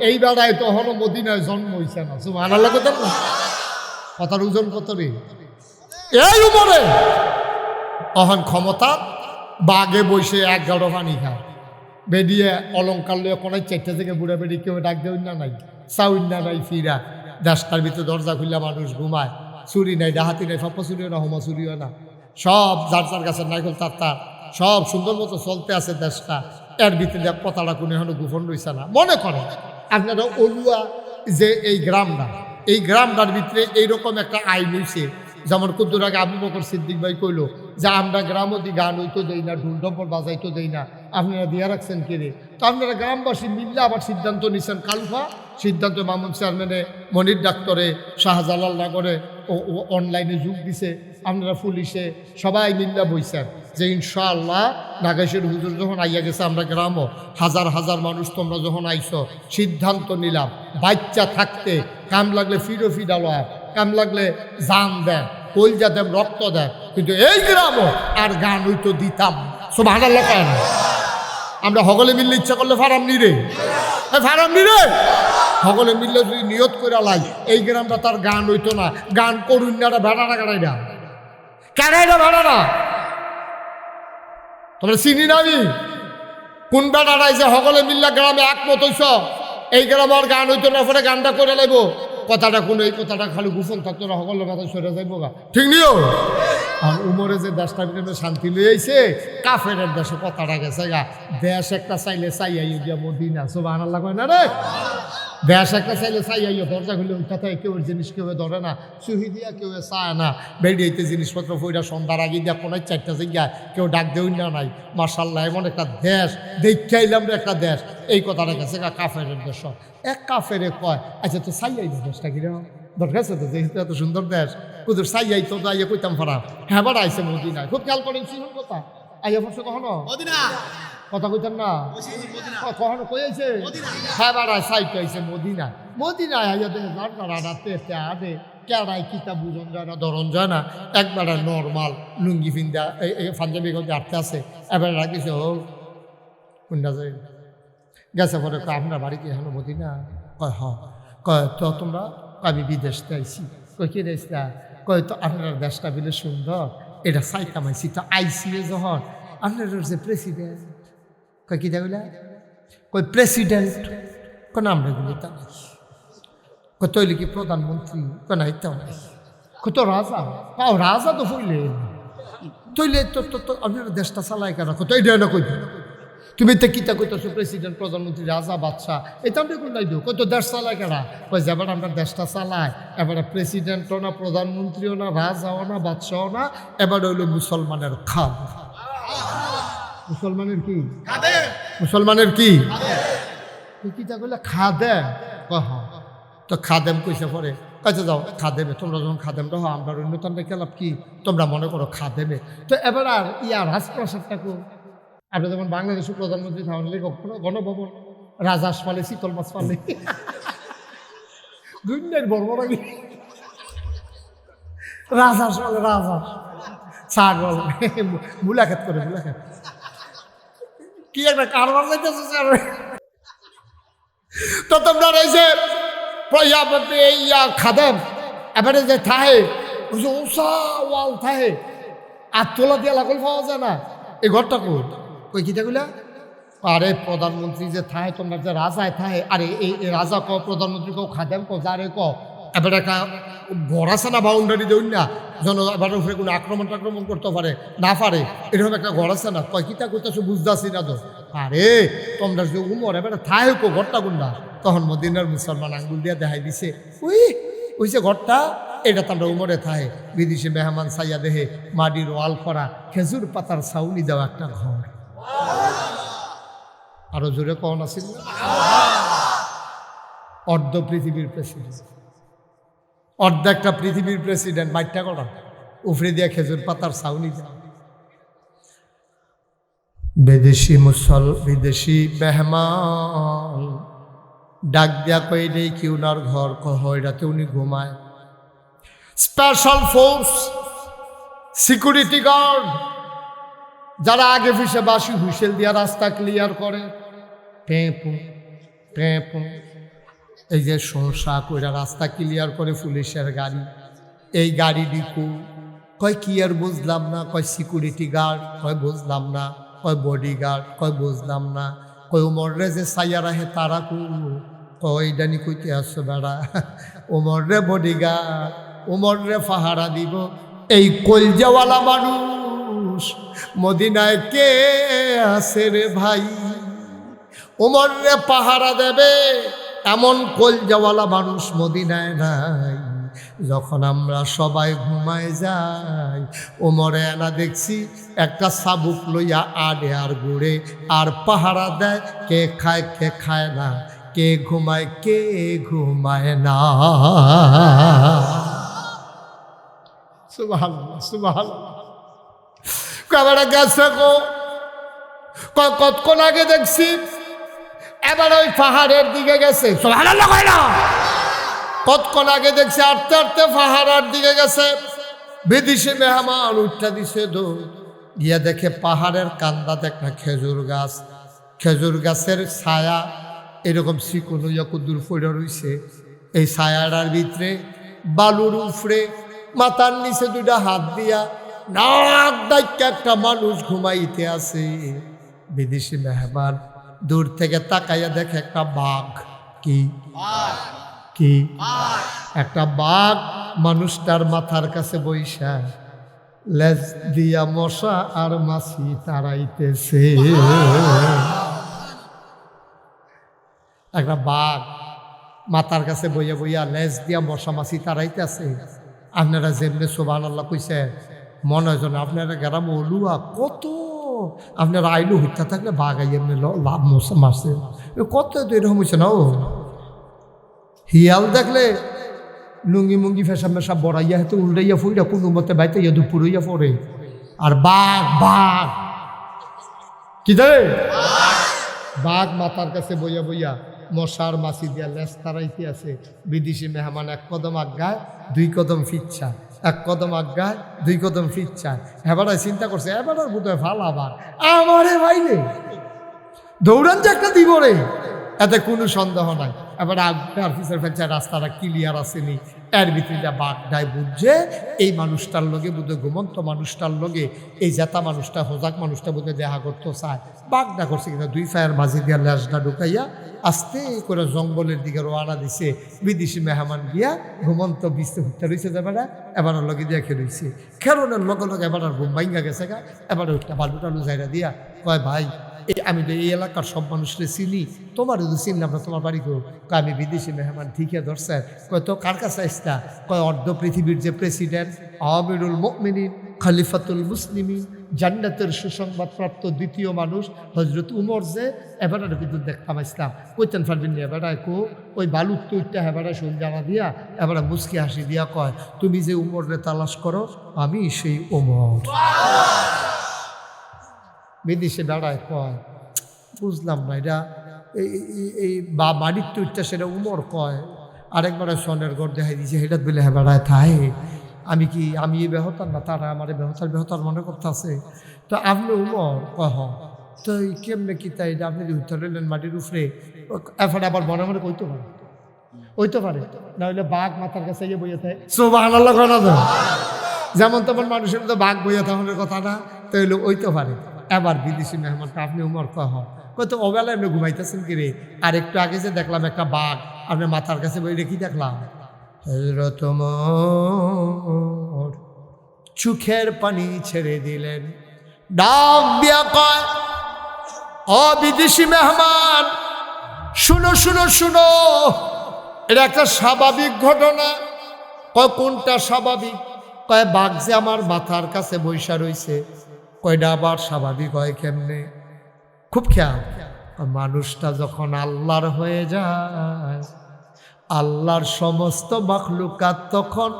এই বেড়ায় তখনও মদিনায় জন্ম হইছে না সুবহানাল্লাহ কথা না কথার ওজন কত রে এই উমরে অহন ক্ষমতা বাগে বসে 11 পানি খা বেডিয়ে অলঙ্কার লইয়া কোনায় 4টা থেকে বুড়া বেডি কেউ ডাক দেউন না নাই চাউন না নাই ফিরা দেশটার ভিতরে দরজা খুললা মানুষ ঘুমায় চুরি নাই ডাহাতি নাই ফাপ্পা চুরিও না হোমা চুরিও না সব যার যার গাছের নাইকল তার সব সুন্দর মতো চলতে আছে দেশটা এর ভিতরে কথাটা কোনো এখনো গোপন রয়েছে না মনে করে আপনারা অলুয়া যে এই গ্রামটার ভিতরে এইরকম একটা আইন হয়েছে যেমন কুদ্দুর আগে আবু বকর সিদ্দিক ভাই কইল যে আমরা গ্রামতি গান হইতো দেই না ঢুল ঢম্পর বাজাইতো দেই না আপনারা দিয়া রাখছেন কে তো আপনারা গ্রামবাসী মিললে আবার সিদ্ধান্ত নিচ্ছেন কালফা সিদ্ধান্ত মামুন চেয়ারম্যানে মনির ডাক্তারে শাহজালাল নগরে অনলাইনে যোগ দিছে আপনারা পুলিশে সবাই মিল্লা বইছেন যে ইনশাআল্লাহ নাগেশের হুজুর যখন আইয়া গেছে আমরা গ্রামও হাজার হাজার মানুষ তোমরা যখন আইছো সিদ্ধান্ত নিলাম বাচ্চা থাকতে কাম লাগলে ফিডো ডালোয় কাম লাগলে জান দেন কলজা দেন রক্ত দেন কিন্তু এই গ্রামও আর গান হইতো দিতাম সুবহানাল্লাহ কেন আমরা সকলে মিললে ইচ্ছা করলে ফারাম নি রে সকলে মিললে যদি নিয়ত করে লাই এই গ্রামটা তার গান হইতো না গান করুন না ভেড়াটা কাড়াইটা ভেড়াটা তোমরা চিনি না আমি কোন বেড়াটাই যে সকলে মিললে গ্রামে একমত হইছ এই গ্রামে আর গান হইতো না পরে গানটা করে লাইব কথাটা কোনো এই কথাটা খালি গোপন থাকতো না সকলের মাথায় সরে যাইবো গা ঠিক নিও আর উমরে যে দেশটা ভিতরে শান্তি লই আইছে কাফের দেশে কথাটা গেছে গা দেশ একটা চাইলে চাইয়াই গিয়া মদিনা সুবহানাল্লাহ কয় না রে দেশ একটা চাইলে চাইয়াই দরজা খুলে উঠাতে কেউ জিনিস কেউ ধরে না চুহি দিয়া কেউ চায় না বেরিয়েতে জিনিসপত্র ফইরা সন্ধ্যার আগে দিয়া কোনো 4টা জায়গা কেউ ডাক দেউন না নাই মাশাআল্লাহ এমন একটা দেশ দেখে আইলাম রে একটা দেশ এই কথাটা গেছে গা কাফের দেশ এক কাফেরে কয় আচ্ছা তো চাইয়াই দেশটা কিরকম দরকার আছে তো যেহেতু এত সুন্দর দেশ কুদুর চাইয়াই তো আইয়া কইতাম ফারা হ্যাঁ বার আইসে মদিনায় খুব খেয়াল করেন ছিল কথা আইয়া পড়ছে কখনো কথা কইতাম না কখনো কইছে হ্যাঁ বার সাইট আইসে মদিনায় আইয়া দেখে রাতে আদে কেড়াই কিতাব বুঝন যায় না ধরন যায় না একবারে নর্মাল লুঙ্গি ফিন্দা পাঞ্জাবি গঞ্জে আটতে আছে এবার রাখিছে ও কোনটা যায় গেছে পরে আপনার বাড়ি কি এখনো মদিনা কয় কয় তো তোমরা আমি বিদেশতে আইছি কই কি দেশটা কয় তো আপনার দেশটা বিলে সুন্দর এটা চাইতাম আইসি তো আইসি যখন আপনার যে প্রেসিডেন্ট কয় কি দেখলা কই প্রেসিডেন্ট কোন আমরা গুলি তা নাই কয় তৈলি কি প্রধানমন্ত্রী কয় নাই তাও নাই কত রাজা রাজা তো হইলে তৈলে তো আপনার দেশটা চালাই কেন কত এইটা না কই তুমি তো কিতা কইতেছো প্রেসিডেন্ট প্রধানমন্ত্রী রাজা বাদশাহ এটা আমি কোন নাই দিও কত দেশ চালায় কেনা কই যাবার আমরা দেশটা চালায় এবারে প্রেসিডেন্টও না প্রধানমন্ত্রীও না রাজাও না বাদশাহও না এবারে হইল মুসলমানের খাদ মুসলমানের কি মুসলমানের কি কিতা কইলে খাদে কহ তো খাদেম কইছে পরে কাছে যাও খাদেমে তোমরা যখন খাদেমটা হো আমরা অন্যতম খেলাপ কি তোমরা মনে করো খাদেমে তো এবার আর রাজপ্রাসাদটা কো আপনি যেমন বাংলাদেশের প্রধানমন্ত্রী থাকলে কখনো গণভবন রাজাস পালে শীতল মাছ পালে দুনিয়ার বড় বড় রাজাস পালে রাজা ছাগল মুলাকাত করে মুলাকাত কি একটা কারবার যাইতেছে স্যার। তো তোমরা এই যে খাদেম এবারে যে থাহে ওই যে উষা ওয়াল থাহে আর তোলা দিয়ে লাগল পাওয়া যায় না, এই ঘরটা কই কিতাগুলা? আরে প্রধানমন্ত্রী যে থাহে তোমরা যে রাজায় থাহে, আরে এই রাজা ক প্রধানমন্ত্রী কও খাদেম ক যারে ক এবার একটা ঘর আছে না বাউন্ডারি দেউন না, যেন এবার উপরে কোনো আক্রমণ করতে পারে না পারে, এরকম একটা ঘর আছে না। কয় কিতা কইতাছো বুঝতেছি না তো। আরে তোমরা যে উমর এবার থাহে কো ঘরটা কোনটা? তখন মদিনার মুসলমান আঙ্গুল দিয়ে দেখাই দিছে ওই যে ঘরটা, এটা তো আমরা উমরে থাহে। বিদেশি মেহমান সাইয়া দেহে মাটির ওয়াল করা খেজুর পাতার ছাউনি দেওয়া একটা ঘর। আরো জোরে কখন আসিল? অর্ধ পৃথিবীর প্রেসিডেন্ট, অর্ধেকটা পৃথিবীর প্রেসিডেন্ট মাইটটা করা উফরে দিয়া খেজুর পাতার ছাউনি দেওয়া। বিদেশি মেহমান ডাক দিয়া কই নেই কি উনার ঘর কয়রাতে উনি ঘুমায়। স্পেশাল ফোর্স সিকিউরিটি গার্ড যারা আগে পিছে বাসি হুইসেল দিয়া রাস্তা ক্লিয়ার করে, পেঁপু পেঁপু এই যে সংসা কইরা রাস্তা ক্লিয়ার করে পুলিশের গাড়ি, এই গাড়ি ডিকু কয় কি আর বুঝলাম না, কয় সিকিউরিটি গার্ড, কয় বুঝলাম না, কয় বডি গার্ড, কয় বুঝলাম না, কয় উমরে যে সাইয়া রাহে তারা কু, কয় ডানি কইতে আসছো বেড়া, উমরে বডি গার্ড, উমরে পাহারা দিব। এই কলজাওয়ালা মানুষ মদিনায় কে আছে রে ভাই, উমরে পাহারা দেবে এমন কলজাওয়ালা মানুষ মদিনায় নাই। যখন আমরা সবাই ঘুমায় যাই ওমরে এনা দেখছি একটা সাবুক লইয়া আডে আর ঘুরে আর পাহারা দেয়, কে খায় না, কে ঘুমায় না। সুবহানাল্লাহ সুবহানাল্লাহ। কয়বার গেছে গো, কতক্ষণ আগে দেখছি, এবার ওই পাহাড়ের দিকে গেছে। সুবহানাল্লাহ কয় না? কতক্ষণ আগে দেখছি আটতে আটতে পাহাড়ের দিকে গেছে। বিদেশি মেহমান উঠা দিছে দৌড় গিয়া দেখে পাহাড়ের কান্দাতে একটা খেজুর গাছ, খেজুর গাছের ছায়া এরকম চিকন হইয়া কুদুর পড়ে রইছে। এই ছায়াটার ভিতরে বালুর উফরে মাথার নিচে দুইটা হাত দিয়া নাক ডাইকা একটা মানুষ ঘুমাইতে আছে। বিদেশি মেহমান দূর থেকে তাকাইয়া দেখে একটা বাঘ, কি একটা বাঘ মানুষটার মাথার কাছে বইসা লেজ দিয়া মশা আর মাছি তাড়াইতেছে। একটা বাঘ মাথার কাছে বইয়া বইয়া লেজ দিয়া মশা মাছি তাড়াইতেছে। আপনারা যেমনি সুবহানাল্লাহ কইছে মনে হয় যেন আপনারা গ্রাম অলুয়া কত আপনারা আইলু হত্যা থাকলে বাঘ আই এমনি লাভ মশা মারছে কত এরকম হয়েছে না। ও হিয়াল দেখলে লুঙ্গি মুঙ্গি ফেসা মেশা বড়াইয়া হেতু উল্টাইয়া ফুইরা কোনো মতে বাইতে ইয়া দুপুর হইয়া পড়ে। আর বাঘ কি দেয়, বাঘ মাথার কাছে বইয়া বইয়া মশার মাছি দিয়া লেজ তারাইতে আছে। বিদেশি মেহমান এক কদম আগায় দুই কদম ফিচ্ছা, এক কদম আগায় দুই কদম ফিচ্ছা। এবারে চিন্তা করছে এবার বোধহয় ফালাবার আমারে ভাইলে দৌড়ান যে একটা দিব রে, এতে কোনো সন্দেহ নাই। এবার আগার পিছের ফেলছে রাস্তাটা ক্লিয়ার আসেনি, এর ভিতরে বাঘটাই বুঝছে এই মানুষটার লগে বোধহয় ঘুমন্ত মানুষটার লগে এই জেতা মানুষটা হোজাক মানুষটা বোধহয় দেখা করতে চায়। বাঘটা করছে কিনা দুই ফায়ের মাঝে দিয়া লেজটা ঢুকাইয়া আস্তে করে জঙ্গলের দিকে রওনা দিছে। বিদেশি মেহমান গিয়া ঘুমন্ত বিস্তে হত্যা রয়েছে যাবে এবার লগে দিয়া খেলছে, খেলনের লগে লগে এবার ঘুম ভাঙ্গা গেছে গা। এবার ওইটা বালু টালু জায়গা দিয়া কয় ভাই আমি তো এই এলাকার সব মানুষকে চিনি, তোমার যদি চিনলাম না তোমার বাড়ি গো। আমি বিদেশি মেহমান ঠিকই ধরছে। কয় তো কার কাছে আসতা? কয় অর্ধ পৃথিবীর যে প্রেসিডেন্ট আমিরুল মুমিনিন খলিফাতুল মুসলিমিন জান্নাতের সুসংবাদপ্রাপ্ত দ্বিতীয় মানুষ হজরত উমর যে এবারের বিদ্যুৎ দেখতাম আসলাম। কইতেন পারবেন না এবারায় কো ওই বালুর তুইটা এবারে শুন জানা দিয়া এবারে মুসকি হাসি দিয়া কয় তুমি যে উমরে তালাশ করো আমি সেই উমর। বিদেশে বেড়ায় কয় বুঝলাম না এটা এই বাড়ির তুইটা সেটা উমর কয়। আরেকবারে সনের ঘর দেখাই দিয়েছে সেটা বলে হ্যাঁ বেড়ায় থাই আমি এই বেহতার না, তারা আমার বেহতার মনে করতে আছে। তো আপনি উমর কহ তো কেমনে কি তাই আপনি উত্তর রইলেন মাটির উপরে, এফারে আবার মনে মনে কইতে পারে না হলে বাঘ মাথার কাছে গিয়ে বইয়ে থাকে সুবহানাল্লাহ করা যায়। যেমন তেমন মানুষের তো বাঘ বইয়া থাকার কথা না, তো হইলে ওইতে পারে। এবার বিদেশি মেহমানকে আপনি উমর কহ কত ওবেলা এমনি ঘুমাইতেছেন কি রে, আর একটু আগে যে দেখলাম একটা বাঘ আপনি মাথার কাছে বই রেখে দেখলাম। হযরত ওমর চোখের পানি ছেড়ে দিলেন, ডাক দিয়া কয়, ও বিদেশি মেহমান শুনো শুনো শুনো, এটা একটা স্বাভাবিক ঘটনা। কয় কোনটা স্বাভাবিক? কয় বাঘ যে আমার মাথার কাছে বৈশা রইছে। কয়টা আবার স্বাভাবিক হয় কেমনে? খুব খেয়াল, মানুষটা যখন আল্লাহর হয়ে যায়, আল্লাহর সমস্ত মাখলুকাত তখন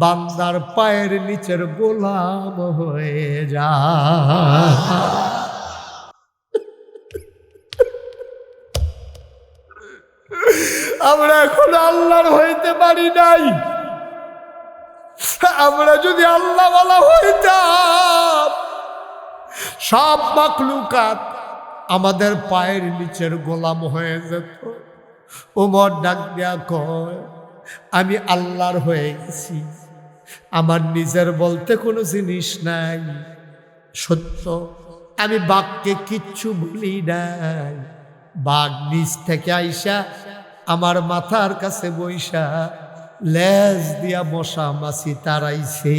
বান্দার পায়ের নিচের গোলাম হয়ে যায়। আমরা এখন আল্লাহর হইতে পারি নাই। আমরা যদি আল্লাহ ওয়ালা হইতাম, সব মাখলুকাত আমাদের পায়ের নিচের গোলাম হয়ে যেত। ওমর ডাক দেয়া কয়, আমি আল্লাহর হয়ে গেছি, আমার নিজের বলতে কোনো জিনিস নাই। সত্য, আমি বাঘকে কিচ্ছু বলি নাই। বাঘ নিজ থেকে আইসা আমার মাথার কাছে বইসা লেজ দিয়া মশা মাছি তারাইছে,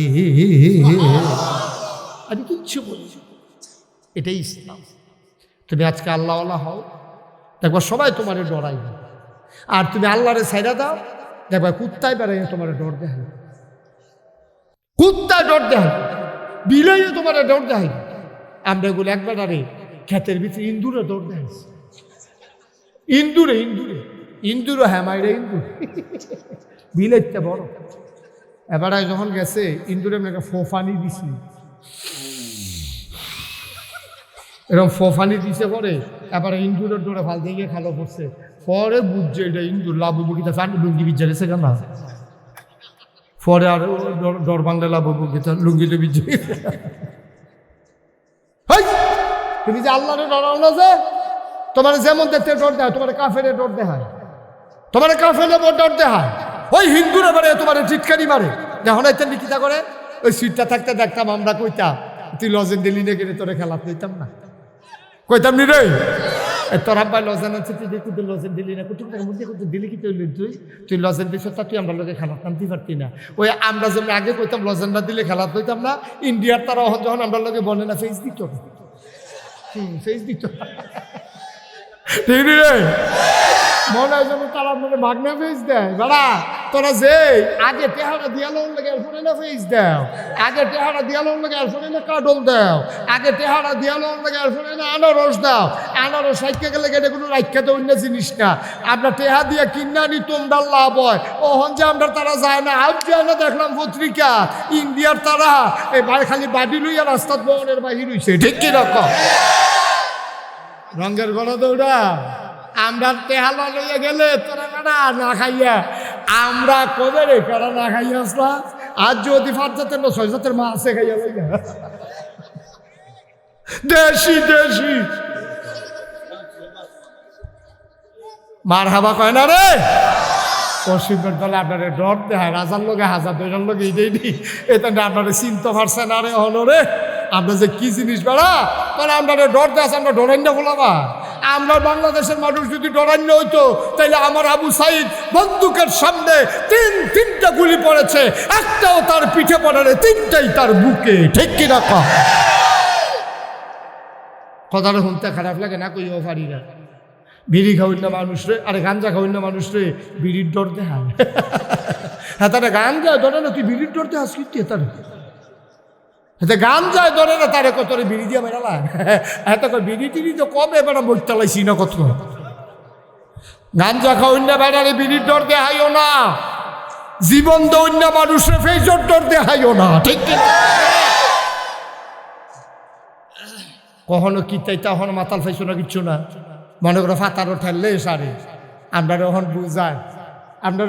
আমি কিচ্ছু বলি। এটাই ইসলাম। তুমি আজকে আল্লাহওয়ালা হও, দেখবা সবাই তোমারে ডরাইবে। আর তুমি আল্লাহরে ছাইড়া দাও, দেখবা কুত্তায় বেড়াইয়া তোমার ডর দেখাই, কুত্তায় ডর দেখাই, বিলাইয়ে তোমার ডর দেখাই। আমরা এগুলো একবার আরে ক্ষেতের ভিতরে ইন্দুরে ডর দেখাইছি। ইন্দুরে হ্যাঁ মাইরে ইন্দুর বিলাইতে বড়। এবার যখন গেছে ইন্দুরে একটা ফোফানি দিছি, এরকম ফোফানি দিছে পরে এবার ইন্দুরের ডোরে ফাল দিয়ে খালো পড়ছে। পরে বুঝছে এটা ইন্দুর লাভবুকিতে ফান্ড লুঙ্গি বিজ্জা গেছে কেন। পরে আর ডর বাংলা লাভবুকিতে লুঙ্গিতে বিজ্জে। তুমি যে আল্লাহরে ডরানো যে তোমার যেমন দেখতে ডর দেয়, তোমার কাফেরে ডর দেখায়, তোমার কাফেরে ডর দেখায়। ওই হিন্দুরা মারে তোমার চিৎকারি মারে। দেখো না তেমনি কিতা করে, ওই সিটটা থাকতে দেখতাম আমরা কইতাম তুই লজেন দিলি না গেলে তোরে খেলা কইতাম না, কইতাম নি রে তোর আব্বাই লজেন আছে তুই দেখি তুই লজেন দিলি না, কুটুকের মধ্যে দিলি কি তুই লজেন দিছ তা তুই আমরা লোকে খেলা টানতে পারতি না। ওই আমরা যেমন আগে কইতাম লজেন না দিলে খেলা কইতাম না, ইন্ডিয়ার তারা যখন আমরা লোকে বলে না ফেস দিত, ফেস দিত ঠিক রে। মনে হয় যেন তারা মানে মাগনা ফেস দেয়। বাড়া তোরা যে আগে টেহারা দিয়ালো লাগে এরপরে না ফেস দাও, আগে টেহারা দিয়ালো লাগে এরপরে না কাডল দাও, আগে টেহারা দিয়ালো লাগে এরপরে না আনারস দাও। আনারস রাইখা গেলে এটা কোনো রাইখা তো অন্য জিনিস না। আমরা টেহা দিয়া কিনা নি তোমরা লাভ হয়। ওহন যে আমরা তারা যায় না, আজ যায় না দেখলাম পত্রিকা ইন্ডিয়ার তারা এই খালি বাড়ি লইয়া রাস্তার ভবনের বাহির হইছে, ঠিক কি রকম রঙের গলা দৌড়া। আমরা টেহালা লইয়া গেলে তোরা বেড়া না খাইয়া আমরা কবে রে কারা না খাইয়া আসলা। আজ যদি 5 জাতের না 6 জাতের মা আছে খাইয়া লইয়া দেশি দেশি মার হাবা কয় না রে। পশ্চিমের দলে আপনারে ডর দেয়, রাজার লোকে 1000 200 লোক এই নি এটা আপনারে চিনতে পারছে না রে। হলো রে আমরা যে কি জিনিস বেড়া মানে আমরা ডর দেয়, আমরা ডরাই না বলাবা। আমরা বাংলাদেশের মানুষ যদি ডরান্য হইতো তাইলে আমার আবু সাইদ বন্দুকের সামনে 3টা গুলি পড়েছে, একটাও তার পিঠে পড়ে, 3টাই তার বুকে, ঠিক কি না? কথাটা শুনতে খারাপ লাগে না, কইও পারি না। বিড়ি খাওয়াই না মানুষ রে, আরে গাঞ্জা খাওয়াই না মানুষ রে, বিড়ির ডর দেখায়। হ্যাঁ তারা গাঞ্জা ধরে না, তুই বিড়ির ডর দেখাস কি তার গান যায় ধরে না তারে কত বিড়ি দিয়ে বেড়ালা। এত বিড়ি টিড়ি তো কবে বেড়া বইতালাইছি না কত। গাঞ্জা খাওয়াই বেড়ারে বিড়ির ডর দেখাইও না, জীবন দৈন্য মানুষের ফেজর ডর দেখাইও না, ঠিক কখনো কি তাই তখন মাতাল ফাইছো না কিচ্ছু না। মনে করো ফাতারও ঠেললে সারে আমরা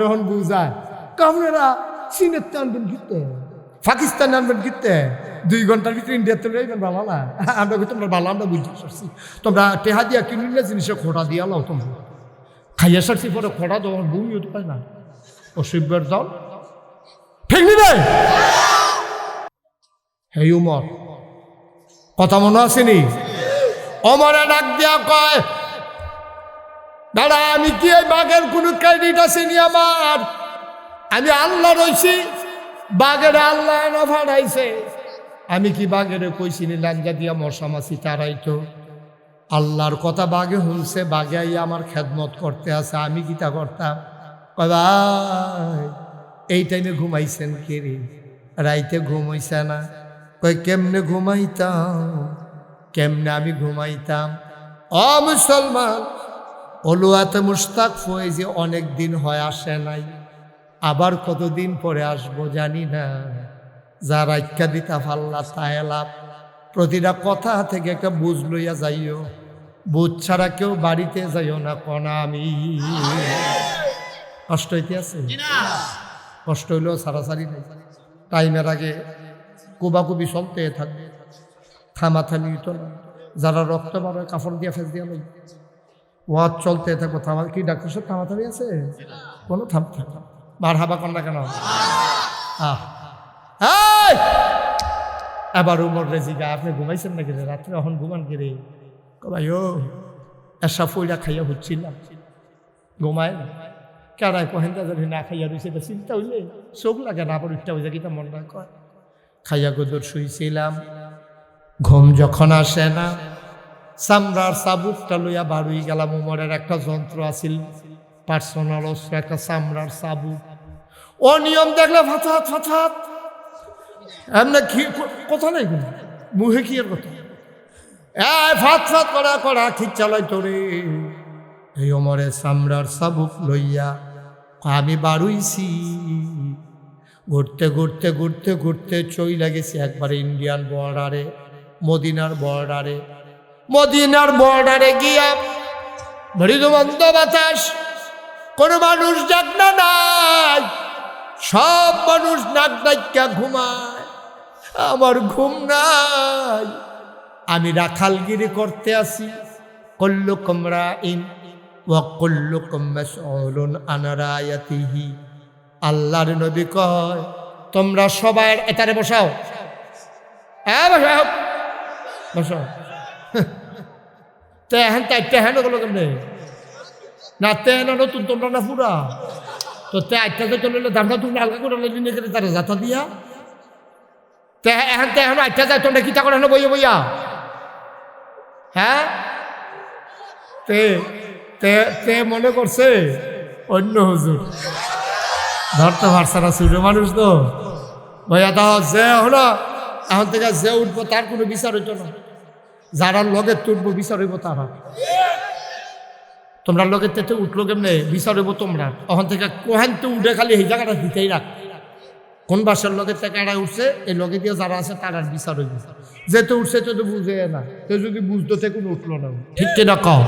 যখন বুঝায় কামড়েরা সিনের টানবেন কিন্তু পাকিস্তান আনবেন কিনতে 2 ঘন্টার ভিতরে ইন্ডিয়াতে লইবেন ভালো না আমরা তোমরা ভালো আমরা বুঝতে পারছি তোমরা টেহা দিয়া কিনলে জিনিসের খোটা দিয়া লাও তোমরা খাইয়া সারছি পরে খোটা তোমার বমি হতে পারে না অসভ্যের দল ঠিক নিবে হে উমর কথা মনে আসেনি অমরে ডাক দিয়া কয় দাদা আমি কি এই বাঘের কোন ক্রেডিট আসেনি আমার আমি আল্লাহ রইছি বাঘের আল্লাহ না ফাড়াইছে আমি কি বাঘের কইছি নি লাঞ্জা দিয়া মশা মাছি তারাইতো আল্লাহর কথা বাঘে শুনছে বাঘে আইয়া আমার খেদমত করতে আছে আমি কি তা করতাম কয় ভাই এই টাইমে ঘুমাইছেন কে রে রাইতে ঘুমাইছে না কয় কেমনে ঘুমাইতাম কেমনে আমি ঘুমাইতাম ও মুসলমান অলুয়াতে মুশতাক ফয়েজি অনেক দিন হয় আসে নাই আবার কতদিন পরে আসবো জানি না যারা ইচ্ছা দিতা ফাল্লা তাহেলাম প্রতিটা কথা থেকে একটা বুঝ লইয়া যাইও বুঝ ছাড়া কেউ বাড়িতে যাইও না কনা আমি কষ্ট হইতে আছে কষ্ট হইলেও সারাসারি নেই টাইমের আগে কুবাকুবি চলতে থাকবে থামাথামি তো না যারা রক্ত মারে কাপড় দিয়া ফেস দিয়া নেই ওয়াজ চলতে থাকবো থামা কি ডাক্তার সব থামাথামি আছে কোনো থাম থাক মার হাবা কর না কেন এবার উমর রেজিগা আপনি ঘুমাইছেন নাকি রাত্রে এখন ঘুমান কে রে ভাই ও এসা ফইরা খাইয়া হচ্ছিলাম ঘুমায় না কেরাই কহেন্দা যদি না খাইয়া রয়েছে এটা চিন্তা হইলে চোখ লাগে না আবার উঠতে হয়ে কিতা মন না কয় খাইয়া গোদর শুইছিলাম ঘুম যখন আসে না চামড়ার চাবুকটা লইয়া বাড়ুই গেলাম উমরের একটা যন্ত্র আছিল পার্সোনাল অস্ত্র একটা চামড়ার চাবুক অনিয়ম দেখলে ফাঁচাত ফাঁচাত এমনি কি কথা নেই কোনো মুহে কি এর কথা ফাঁত ফাঁত করা করা ঠিক চালাই তোরে এই অমরে চামড়ার চাবুক লইয়া আমি বাড়ুইছি ঘুরতে ঘুরতে ঘুরতে ঘুরতে চইলা গেছি একবারে ইন্ডিয়ান বর্ডারে মদিনার বর্ডারে গিয়া মৃদু মন্দ বাতাস কোনো মানুষ ডাক না নাই সব মানুষ নাক ডাক্কা ঘুমায় আমার ঘুম নাই আমি রাখালগিরি করতে আসি কুল্লুকুম রাইন ওয়া কুল্লুকুম মাসউলুন আন রায়াতিহি আল্লাহর নবী কয় তোমরা সবার এটারে বসাও বসাও তেহেন তেহেন গেল কেমনে না তেহেন নতুন তোমরা না পুরা তো তে আটটাতে চলে দামটা তুমি আলগা করে নিয়ে গেলে তারা যাতা দিয়া তেহেন আটটা যায় তোমরা কিতা করে বইয়া বইয়া হ্যাঁ তে তে তে মনে করছে অন্য হুজুর ধরতে পারছে না ছোট মানুষ তো ভাইয়া তাহ যে হলো এখন থেকে যে উঠবো তার কোনো বিচার হইতো না যারা লগে তুলবো বিচার হইব তারা তোমরা লগে তেতে উঠলো কেমনে বিচার হইব তোমরা ওখান থেকে কোহান তো উঠে খালি এই জায়গাটা দিতেই রাখ কোন বাসার লগে থেকে এরা উঠছে এই লগে দিয়ে যারা আছে তারার বিচার হইব যেতে উঠছে তো বুঝে না তো যদি বুঝতো তে কোনো উঠলো না ঠিক কিনা কও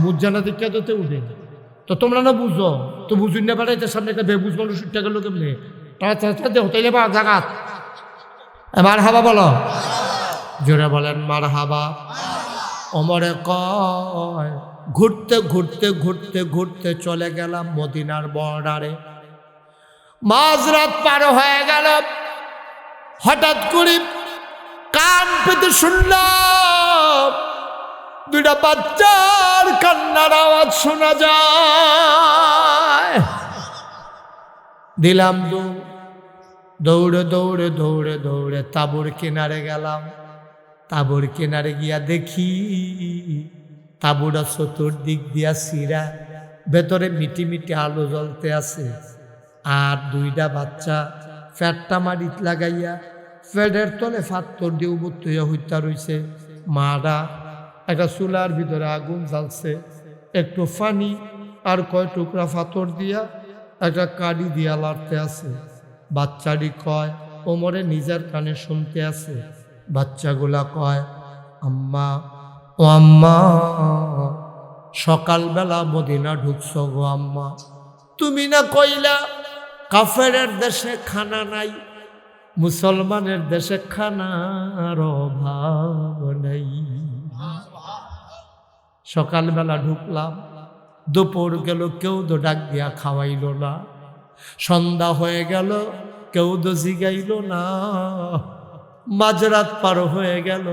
বুঝছে না দিকে তো তে উঠে তো তোমরা না বুঝো তো বুঝুন না পারে সামনে একটা বেবুঝ মানুষ উঠতে গেল কেমনে তারা হতে যাবে জাগাত মার হাবা বলো জোরে বলেন মার হাবা ওমরে কয় ঘুরতে ঘুরতে ঘুরতে ঘুরতে চলে গেলাম মদিনার বর্ডারে মাঝরাত পার হয়ে গেল হঠাৎ করে কান পেতে শুনলাম দুইটা বাচ্চার কান্নার আওয়াজ শোনা যায় দিলাম দৌড়ে দৌড়ে দৌড়ে দৌড়ে তাঁবুর কিনারে গেলাম তাঁবুর কিনারে গিয়া দেখি তাঁবুটা চতুর্দিক দিয়া সিরা ভেতরে মিটি মিটি আলো জ্বলতে আছে আর দুইটা বাচ্চা ফ্যাটটা মাটিত লাগাইয়া ফ্যাটের তলে ফাত্তর দিয়ে উবুত হইয়া হইতা রইছে মারা একটা চুলার ভিতরে আগুন জ্বালছে একটু পানি আর কয় টুকরা ফাতর দিয়া একটা কাঠি দিয়া লাড়তে আছে বাচ্চাটি কয় ওমরে নিজের কানে শুনতে আছে বাচ্চাগুলা কয় আম্মা ও আম্মা সকালবেলা মদিনা ঢুকছ গো আম্মা তুমি না কইলা কাফেরের দেশে খানা নাই মুসলমানের দেশে খানার অভাব নেই। সকালবেলা ঢুকলাম, দুপুর গেল, কেউ তো ডাক দিয়া খাওয়াইল না। সন্ধ্যা হয়ে গেল, কেউ তো জিগাইল না। মাঝরাত পার হয়ে গেল,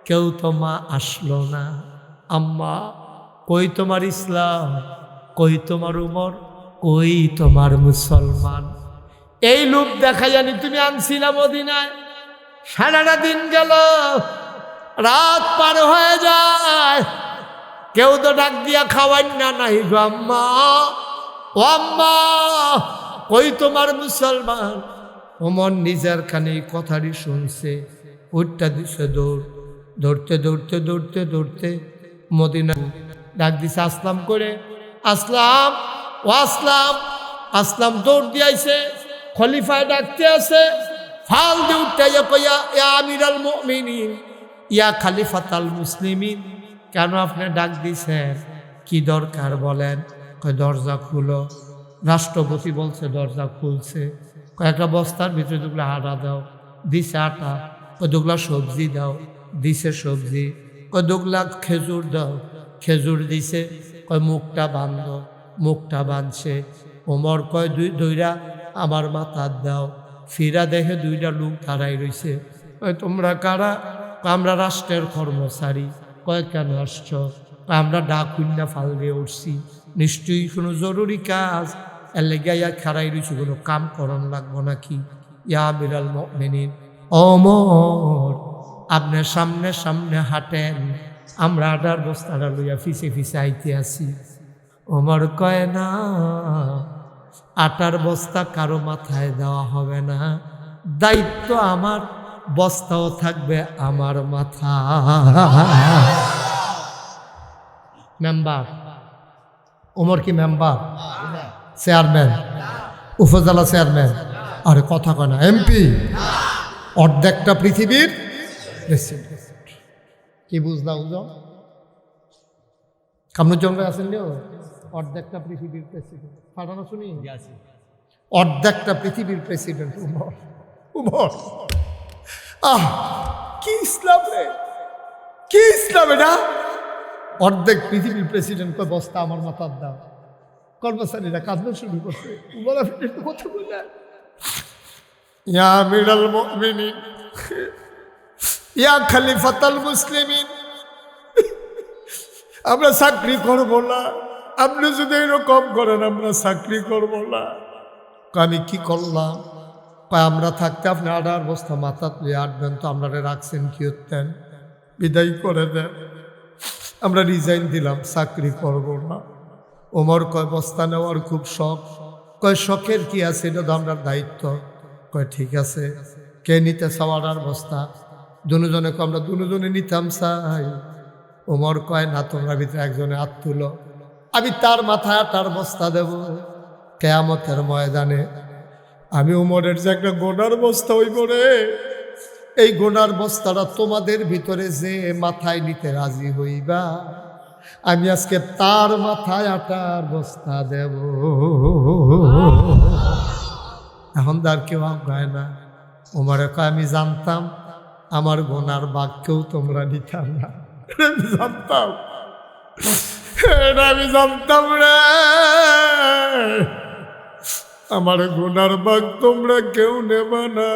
কেউ তো মা আসলো না। আম্মা, কই তোমার ইসলাম, কই তোমার উমর, কই তোমার মুসলমান? এই লোক দেখা জানি তুমি আনছিলা মদিনায়। সারাটা দিন গেল, রাত পার হয়ে যায়, কেউ তো ডাক দিয়া খাওয়াই না। নাই গো আম্মা, ও আম্মা, কই তোমার মুসলমান? ওমর নিজের কানে কথাটি শুনছে, উঠটা দিছে দৌড়, দৌড়তে দৌড়তে দৌড়তে দৌড়তে মদিনা ডাক দিছে আসলাম করে। আসলাম, ও আসলাম। আসলাম দৌড় দিয়াইছে, খলিফায় ডাকতে আছে। ফাল দিয়ে উঠতে কইয়া, ইয়া আমিরাল মুমিনিন, ইয়া খলিফাতাল মুসলিমিন, কেন আপনি ডাক দিছেন? কি দরকার বলেন? কয় দরজা খুলো। রাষ্ট্রপতি বলছে দরজা খুলছে। কয়েকটা বস্তার ভিতরে দুগুলা আটা দাও, দিছে আটা। কয় দুগুলা সবজি দাও, দিছে সবজি। কয় দুগুলা খেজুর দাও, খেজুর দিছে। কয় মুখটা বাঁধ, মুখটা বাঁধছে। ওমর কয় দুইটা আমার মাথার দাও। ফিরা দেখে দুইটা লোক দাঁড়াই রইছে। কয় তোমরা কারা? আমরা রাষ্ট্রের কর্মচারী। কয় কেন আসছ? আমরা ডাকুন্না ফাল দিয়ে উঠছি, নিশ্চয়ই কোনো জরুরি কাজ, এর লেগে খাড়াই রয়েছি, কোনো কাম করন লাগবো নাকি? ইয়া আমিরাল মুমিনিন, ওমর আপনার সামনে সামনে হাঁটেন, আমরা আটার বস্তাটা লইয়া ফিসে ফিসে আইতে আসি। ওমর কয় না, আটার বস্তা কারো মাথায় দেওয়া হবে না, দায়িত্ব আমার, বস্তাও থাকবে আমার মাথা। মেম্বার ওমর কি মেম্বার? চেয়ারম্যান, উপজেলা চেয়ারম্যান, আরে কথা কয় না, এমপি, অর্ধেকটা পৃথিবীর প্রেসিডেন্ট। কি বুঝলা বুঝো? কামরুজ্জামান আছেন নিও, অর্ধেকটা পৃথিবীর প্রেসিডেন্ট। ফাটানো শুনি, অর্ধেকটা পৃথিবীর প্রেসিডেন্ট উমর। উমর, আহ কি ইসলাম রে, কি ইসলাম এটা! অর্ধেক পৃথিবীর প্রেসিডেন্ট কয় বস্তা আমার মাথার দাও। কর্মচারীরা কাঁদতে শুরু করছে। উমর আপনি একটু কথা বললেন, ইয়া আমিরাল মুমিনিন, ইয়া খলিফাতাল মুসলিমিন, আমরা চাকরি করবো না, আপনি যদি এরকম করেন আমরা চাকরি করবো না। আমি কি করলাম? আমরা থাকতে আপনি আটার বস্তা মাথা তুলে আটবেন, তো আপনারা রাখছেন কি হতেন? বিদায় করে দেন, আমরা রিজাইন দিলাম, চাকরি করব না। ওমর কয় বস্তা নেওয়ার খুব শখ। কয় শখের কি আছে, এটা তো আমরা দায়িত্ব। কয় ঠিক আছে, কে নিতে চাওয়ার বস্তা? দুজনে কয় আমরা দুজনে নিতাম চাই। ওমর কয় না, তোমরা ভিতরে একজনে হাত তুলো, আমি তার মাথায় আটার বস্তা দেব কিয়ামতের ময়দানে। আমি ওমরের যে একটা গোনার বস্তা হইব রে, এই গোনার বস্তাটা তোমাদের ভিতরে যে মাথায় নিতে রাজি হইবা, আমি আজকে তার মাথায় আটার বস্তা দেব। এখন তার কেউ আগায় না। ওমরে কয় আমি জানতাম আমার গোনার বাক্যও তোমরা নিতাম না, আমি জানতাম, আমি জানতাম রে, আমার গোনার বাঘ তোমরা কেউ নেবা না,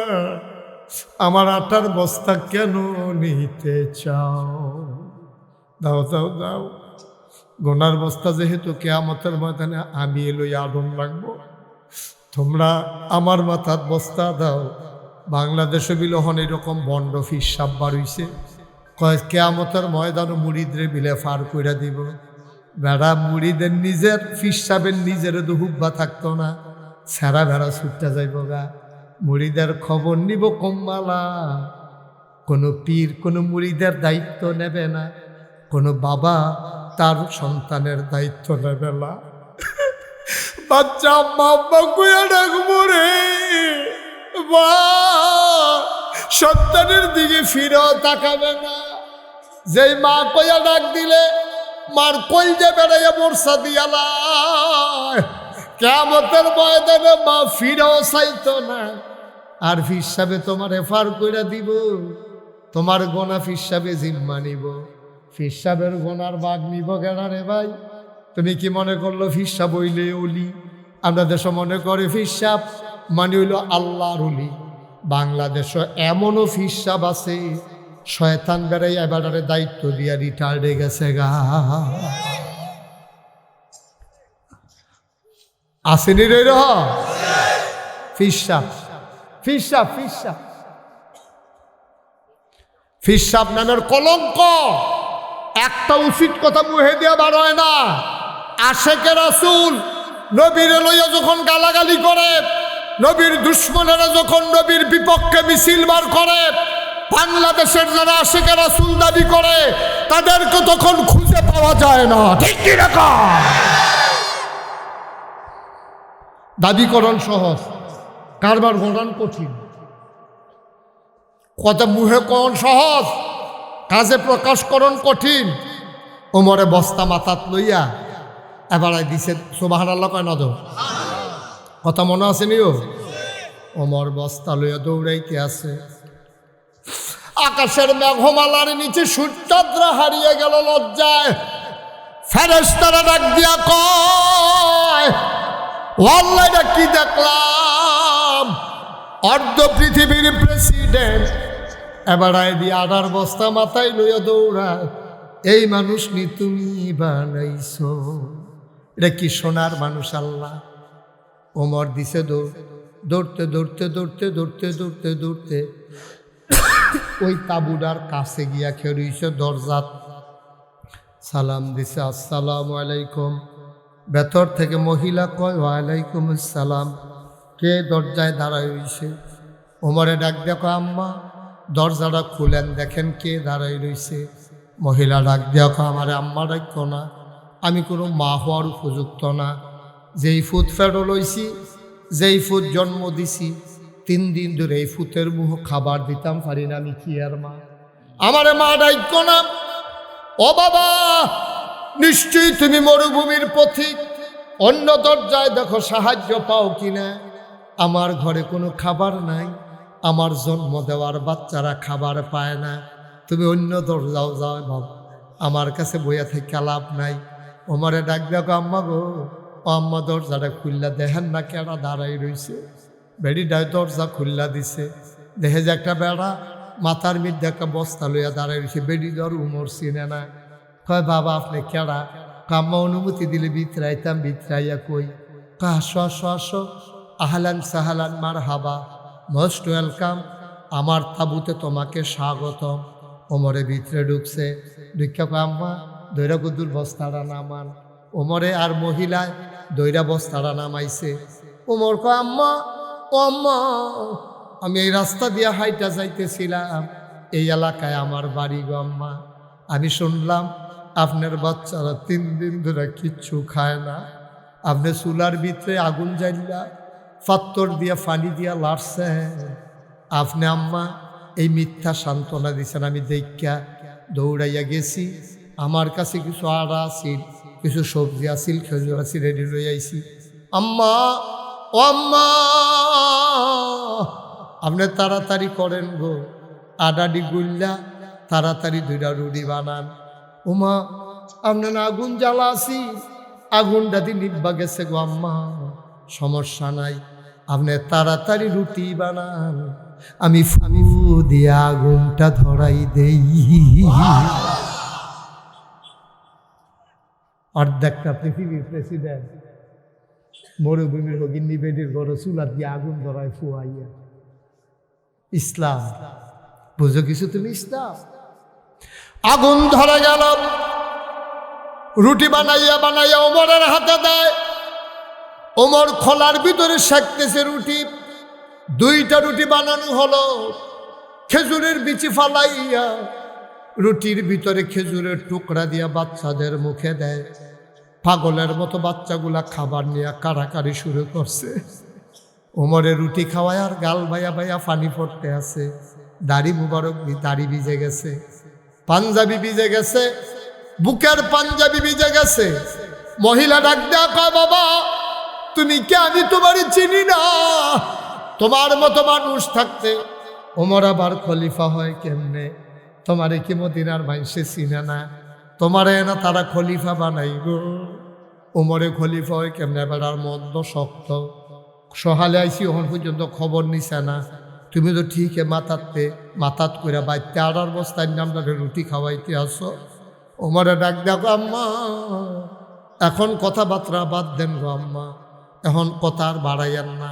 আমার আটার বস্তা কেন নিতে চাও? দাও দাও দাও, গোনার বস্তা যেহেতু কিয়ামতের ময়দানে আমি লই আগুন লাগবো, তোমরা আমার মাথার বস্তা দাও। বাংলাদেশে বিলহন এরকম বন্ড ফিস সাপ বাড়ইছে, কয় কিয়ামতের ময়দানে মুরিদরে বিলে ফার কইরা দিব। বেড়া মুরিদের নিজের ফিস সাবের নিজের তো হুব্বা থাকতো না, সেরা ভেড়া ছুটতে যাইব গা। মুরিদের খবর নিব কম্মালা, কোনো পীর কোনো মুরিদের দায়িত্ব নেবে না, কোনো বাবা তার সন্তানের দায়িত্ব নেবে না। বাচ্চা আম্মা আব্বা কইয়া ডাকবো রে, মা সন্তানের দিকে ফিরেও তাকাবে না। যেই মা কইয়া ডাক দিলে মার কইজা বেড়াইয়া বর্ষা দিয়ালা, কিয়ামতের ময়দানে মা ফিরেও চাইতো না, আর ফিসাবে তোমার এফার কইরা দিব, তোমার গোনা ফিসাবে জিম্মা নিব। ফিসাবের গোনার বাঘ নিব কেনা রে ভাই? তুমি কি মনে করলো ফিসাব হইলে অলি? আমরা দেশে মনে করে ফিসাব মানে হইল আল্লাহর অলি। বাংলাদেশে এমনও ফিসাব আছে শয়তান বেড়াই এবারে দায়িত্ব দিয়া রিটায়ার্ডে গেছে গা। আসেনি রে ফিসাব ফিসাব ফিসাব ফিসাব নামের কলঙ্ক। একটা উচিত কথা মুহে দিয়া বার হয় না। আশেকে রাসূল নবীর লইয়া যখন গালাগালি করে, নবীর দুশ্মনেরা যখন নবীর বিপক্ষে মিছিল বার করে, বাংলাদেশের যারা আশেকে রাসূল দাবি করে তাদেরকে তখন খুঁজে পাওয়া যায় না। ঠিক কি রাখা? দাবিকরণ সহজ, কারবার গণন কঠিন। কথা মুহে কন সহজ, কাজে প্রকাশকরণ কঠিন। ওমরে বস্তা মাথাত লইয়া এবারে দিছে সুবহানাল্লাহ কয় না তো? কথা মনে আছে নিও? ওমর বস্তা লইয়া দৌড়াইতে আছে। আকাশের মেঘমালার নিচে সূর্যচন্দ্র হারিয়ে গেল লজ্জায়। ফেরেশতারা ডাক দিয়া কয়, ওয়াল্লাহ এটা কি দেখলাম? অর্ধ পৃথিবীর প্রেসিডেন্ট এবারে দিয়ে আডার বস্তা মাথায় লইয়া দৌড়ায়। এই মানুষ নি তুমি বানাইছো? এটা কি সোনার মানুষ আল্লাহ? ওমর দিছে দৌড়তে দৌড়তে দৌড়তে দৌড়তে দৌড়তে দৌড়তে ওই তাবুডার কাছে গিয়া খেয়ে দরজাত সালাম দিছে, আসসালামু আলাইকুম। ভেতর থেকে মহিলা কয়, ওয়ালাইকুম আসসালাম। কে দরজায় দাঁড়ায় রইছে? ওমরে ডাক দেখো, আম্মা দরজাটা খুলেন, দেখেন কে দাঁড়ায় রইছে। মহিলা ডাক দেখো, আমার আম্মা ডাকো না, আমি কোনো মা হওয়ার উপযুক্ত না। যেই ফুট ফেরো লইছি, যেই ফুট জন্ম দিছি, 3 দিন ধরে এই ফুটের মুখ খাবার দিতাম পারি না, আমি কি আর মা? আমারে মা ডাকো না। ও বাবা, নিশ্চয়ই তুমি মরুভূমির পথিক, অন্য দরজায় দেখো সাহায্য পাও কিনা। আমার ঘরে কোনো খাবার নাই, আমার জন্ম দেওয়ার বাচ্চারা খাবার পায় না, তুমি অন্য দরজাও যাও বাবা, আমার কাছে বইয়া থেকে লাভ নাই। ওমরে ডাক দেখো, আম্মা গো, ও আম্মা দরজাটা খুললা দেখেন না কেডা দাঁড়াই রইছে। বেড়িটায় দরজা খুললা দিছে, দেখে যে একটা বেড়া মাথার মধ্যে একটা বস্তা লইয়া দাঁড়াই রইছে। বেড়ি দর উমর চিনে না। কয় বাবা আপনি কেডা? কাম্মা অনুমতি দিলে বিতরাইতাম, বিতরাইয়া কই। আসো আসো আসো, আহলান সাহালান মার হাবা, মোস্ট ওয়েলকাম, আমার তাবুতে তোমাকে স্বাগতম। ওমরে ভিতরে ঢুকছে, ঢুকা কয় আম্মা দৈরা গুদুর বস্তাটা নামান। ওমরে আর মহিলায় দৈরা বস্তাটা নামাইছে। ওমর কয় আম্মা, ও আম্মা, আমি এই রাস্তা দিয়ে হাইটা যাইতেছিলাম, এই এলাকায় আমার বাড়ি গো আম্মা। আমি শুনলাম আপনার বাচ্চারা 3 দিন ধরে কিচ্ছু খায় না, আপনি চুলার ভিতরে আগুন জ্বালিয়া পাত্তর দিয়া পানি দিয়া লাড়ছে। আপনি আম্মা এই মিথ্যা সান্ত্বনা দিচ্ছেন। আমি দেখা দৌড়াইয়া গেছি, আমার কাছে কিছু আড়া আছিল, কিছু সবজি আছিল, খেজুর আছিল, রেডি লই আইছি। আম্মা, ও আম্মা, আপনি তাড়াতাড়ি করেন গো, আডাডি গুল্লা তাড়াতাড়ি 2টা রুটি বানান। উমা আপনি না আগুন জ্বালা আছি, আগুনটা দিয়ে নিব্বা গেছে গো আম্মা। সমস্যা নাই, আপনি তাড়াতাড়ি রুটি বানান, আমি ফু দিয়ে আগুনটা ধরাই দেই। অর্ধেকটা পৃথিবীর প্রেসিডেন্ট মরুভূমির হগিন্নি বেডির ঘর চুলার দিয়ে আগুন ধরায় ফুয়াইয়া। ইসলাম বুঝো কিছু তুমি? ইসলাম আগুন ধরে গেল, রুটি বানাইয়া বানাইয়া ওমরের হাতে দেয়। ওমর খোলার ভিতরে সেঁকতেছে রুটি। 2টা রুটি বানানো হলো, খেজুরের বিচি ফালাইয়া রুটির ভিতরে খেজুরের টুকরা দিয়া বাচ্চাদের মুখে দেয়। পাগলের মতো বাচ্চাগুলা খাবার নিয়ে কাড়াকাড়ি শুরু করছে। ওমরের রুটি খাওয়ায় আর গাল ভাইয়া ভাইয়া পানি পড়তে আছে। দাড়ি মুবারক দাড়ি ভিজে গেছে, পাঞ্জাবি ভিজে গেছে, বুকের পাঞ্জাবি ভিজে গেছে। মহিলা ডাক দেয়া কয়, বাবা তুমি কে? আমি তোমার চিনি না। তোমার মতো মানুষ থাকতে ওমর আবার খলিফা হয় কেমনে? তোমারে কি মদিনার মানুষে চিনে না? তোমারে না তারা খলিফা বানাইব। ওমরে খলিফা হয় কেমনে? বেড়ার মন্দ শক্ত সহালে আইসি ওখান পর্যন্ত খবর নিছে না। তুমি তো ঠিক মাতাত করে বাইতে আড়ার বস্তায় নামটাকে রুটি খাওয়াইতে আসো। ওমরে ডাক দেখো, আম্মা এখন কথাবার্তা বাদ দেন গো আম্মা, এখন কথা আর বাড়াইয়েন না।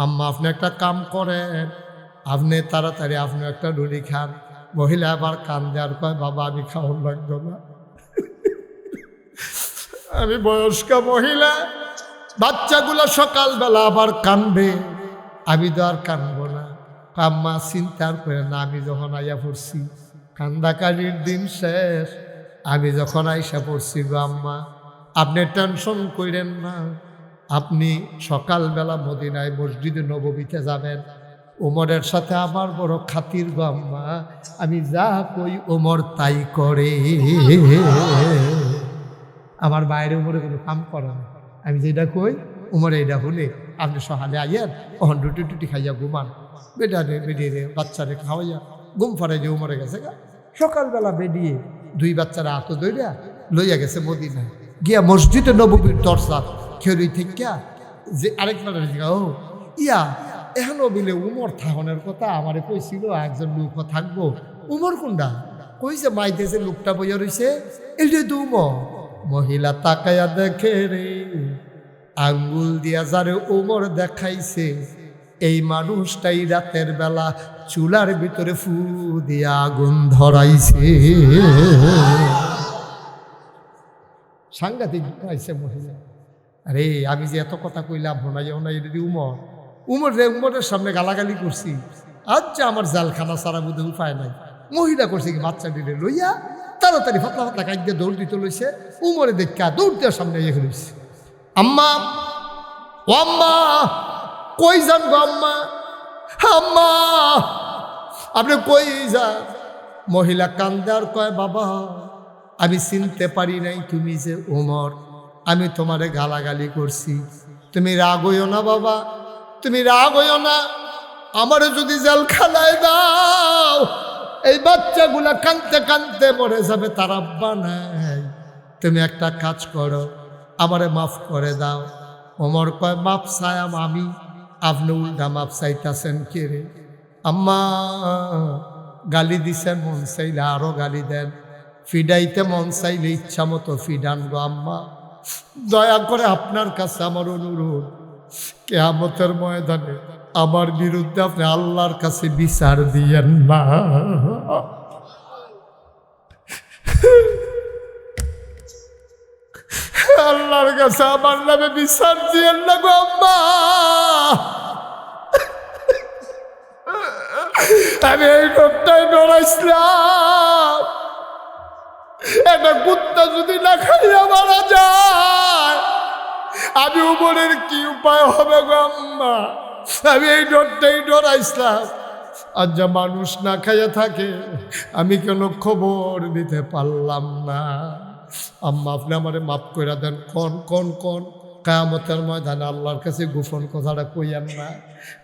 আম্মা আপনি একটা কাম করেন, আপনি তাড়াতাড়ি আপনি একটা রুটি খান। মহিলা আবার কান্দে আর কয়, বাবা আমি খাওয়ান লাগতো না, আমি বয়স্কা মহিলা, বাচ্চাগুলো সকালবেলা আবার কানবে, আমি তো আর কানবো না। আম্মা চিন্তার করে না, আমি যখন আইয়া পড়ছি কান্দাকারির দিন শেষ, আমি যখন আইসা পড়ছি গো আম্মা, আপনি টেনশন করেন না, আপনি সকালবেলা মদিনায় মসজিদে নববীতে যাবেন, ওমরের সাথে আমার বড় খাতির গো আম্মা, আমি যা কই ওমর তাই করে। আমার বাইরে উমরে কোনো কাম করে না, আমি যেটা কই উমরে এটা হলে আপনি সকালে আইয়েন, ওখান রুটি টুটি খাইয়া ঘুমান, বেডিয়ে বাচ্চারে খাওয়াইয়া ঘুম ফারাই যে উমরে গেছে গা। সকালবেলা বেডিয়ে দুই বাচ্চারা হাত ধইরা লইয়া গেছে মদিনায়, গিয়া মসজিদে নববীর দরজা খেলুই থেকে যে আরেকবার ও ইয়া এখনো বিলে উমর থাকনের কথা আমারে কইছিল, একজন লোক থাকবো, উমর কোনটা কইছে, মাইতেছে লোকটা বইয়া রইছে, এটা তো উমর। মহিলা তাকাইয়া দেখে রে, আঙ্গুল দিয়া যারে উমর দেখাইছে, এই মানুষটাই রাতের বেলা চুলার ভিতরে ফু দিয়া আগুন ধরাইছে। সাংঘাতিক ধরাইছে মহিলা। আরে আমি যে এত কথা কইলাম ভোনাইও না, এটা উমরের সামনে গালাগালি করছি, আচ্ছা আমার জালখানা সারা বুধে উপায় নাই। মহিলা করছে কি বাচ্চা দিলে লইয়া তাড়াতাড়ি ফাতলা ফাতলা কাইতে দৌড় দিতে লইছে, উমরে দেখা দৌড়তে সামনে ইয়ে লইছে। আম্মা ও আম্মা কই যান গো আম্মা, আম্মা আপনি কই যান? মহিলা কান্দে আর কয়, বাবা আমি চিনতে পারি নাই তুমি যে ওমর, আমি তোমারে গালাগালি করছি, তুমি রাগ হইও না বাবা, তুমি রাগ হইও না, আমারে যদি জেলখানায় দাও এই বাচ্চাগুলা কানতে কানতে মরে যাবে, তার আব্বা নাই, তুমি একটা কাজ করো আমারে মাফ করে দাও। ওমর কয়, মাপ চাইম আমি, আপনি উল্টা মাপ চাইতেছেন কে রে? আম্মা গালি দিছেন, মন চাইলে আরো গালি দেন, ফিডাইতে মন চাইলে ইচ্ছা মতো ফিডান গো আম্মা, দয়া করে আপনার কাছে আমার অনুরোধ, কিয়ামতের ময়দানে আমার বিরুদ্ধে আপনি আল্লাহর কাছে বিচার দিয়েন না। আল্লাহর কাছে আমার নামে বিচার দিয়েন না গো আম্মা, আমি এই লোকটাই ডরাইছিলাম, একটা কুত্তা যদি না খাইয়া মারা যায় আমি উমরের কি উপায় হবে গো আম্মা, আমি এই ডরটাই ডরাইছিলাম। আর যা মানুষ না খাইয়া থাকে আমি কেন খবর নিতে পারলাম না। আম্মা আপনি আমারে মাফ করে দেন, কোন কিয়ামতের ময়দানে আল্লাহর কাছে গোপন কথাটা কইয়েন না,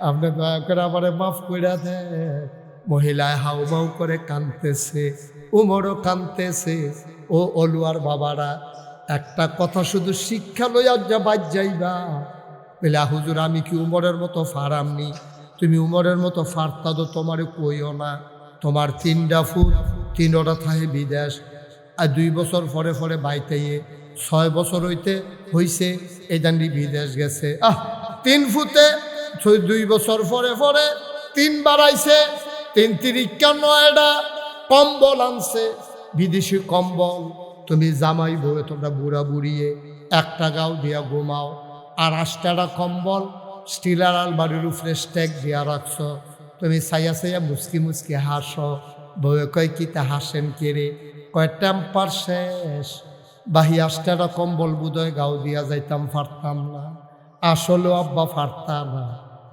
আপনি দয়া করে আমারে মাফ করে দেন। মহিলায় হাউমাউ করে কাঁদতেছে, উমরও কাঁদতেছে। ও অলুয়ার বাবারা একটা কথা শুধু শিক্ষা লইয়া যা বাদ যাইবা, বলে হুজুর আমি কি উমরের মতো ফারামনি? তুমি উমরের মতো ফারতা তো তোমারে কইও না, তোমার 3টা ফুট 3টা থাকে বিদেশ, আর 2 বছর পরে পরে বাইতেইয়ে 6 বছর হইছে এই দান্ডি বিদেশ গেছে। 3 ফুটে 2 বছর পরে পরে 3 বাড়াইছে, 3 তিরিকা 9টা কম্বল আনছে, বিদেশি কম্বল। তুমি জামাই বউয়ে তোমরা বুড়া বুড়িয়ে একটা গাও দিয়া ঘুমাও, আর 8টা কম্বল স্টিলার আলমারির উপরে স্টেক দিয়া রাখছ, তুমি সাইয়া সাইয়া মুসকি মুসকি হাসো। বউয়ে কয় কি তা হাসেন কে রে? কয় টেম্পার শেষ, বাহি 8টা কম্বল বুধয় গাও দিয়া যাইতাম, পারতাম না। আসলেও আব্বা পারতাম না,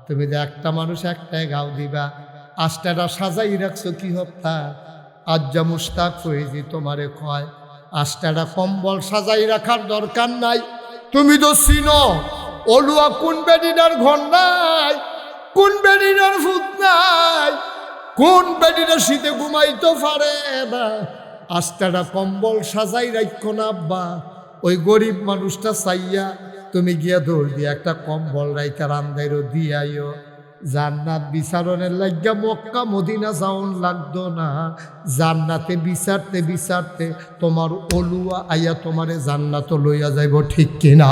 তুমি যে একটা মানুষ একটাই গাও দিবা, 8টা সাজাই রাখছো কি হত্যা? আজ যা মুস্তাক হয়েছি তোমারে কয় 8টা কম্বল সাজাই রাখার দরকার নাই, তুমি তো চিনো অলুয়া কোন বেডিনার ঘর নাই, কোন বেডিটার ফুট নাই, কোন বেডিটা শীতে ঘুমাইতে পারে না, আস্তাটা কম্বল সাজাই রাখো না আব্বা। ওই গরিব মানুষটা চাইয়া তুমি গিয়া দৌড় দিয়ে একটা কম্বল রাইকা রান্দাইরও দিয়ে আইও। জান্নাত বিচারণের লাগিয়া মক্কা মদিনা যাওন লাগতো না, জান্নাতে বিচারতে বিচারতে তোমার অলুয়া আইয়া তোমারে জান্নাত লইয়া যাইব, ঠিক কিনা?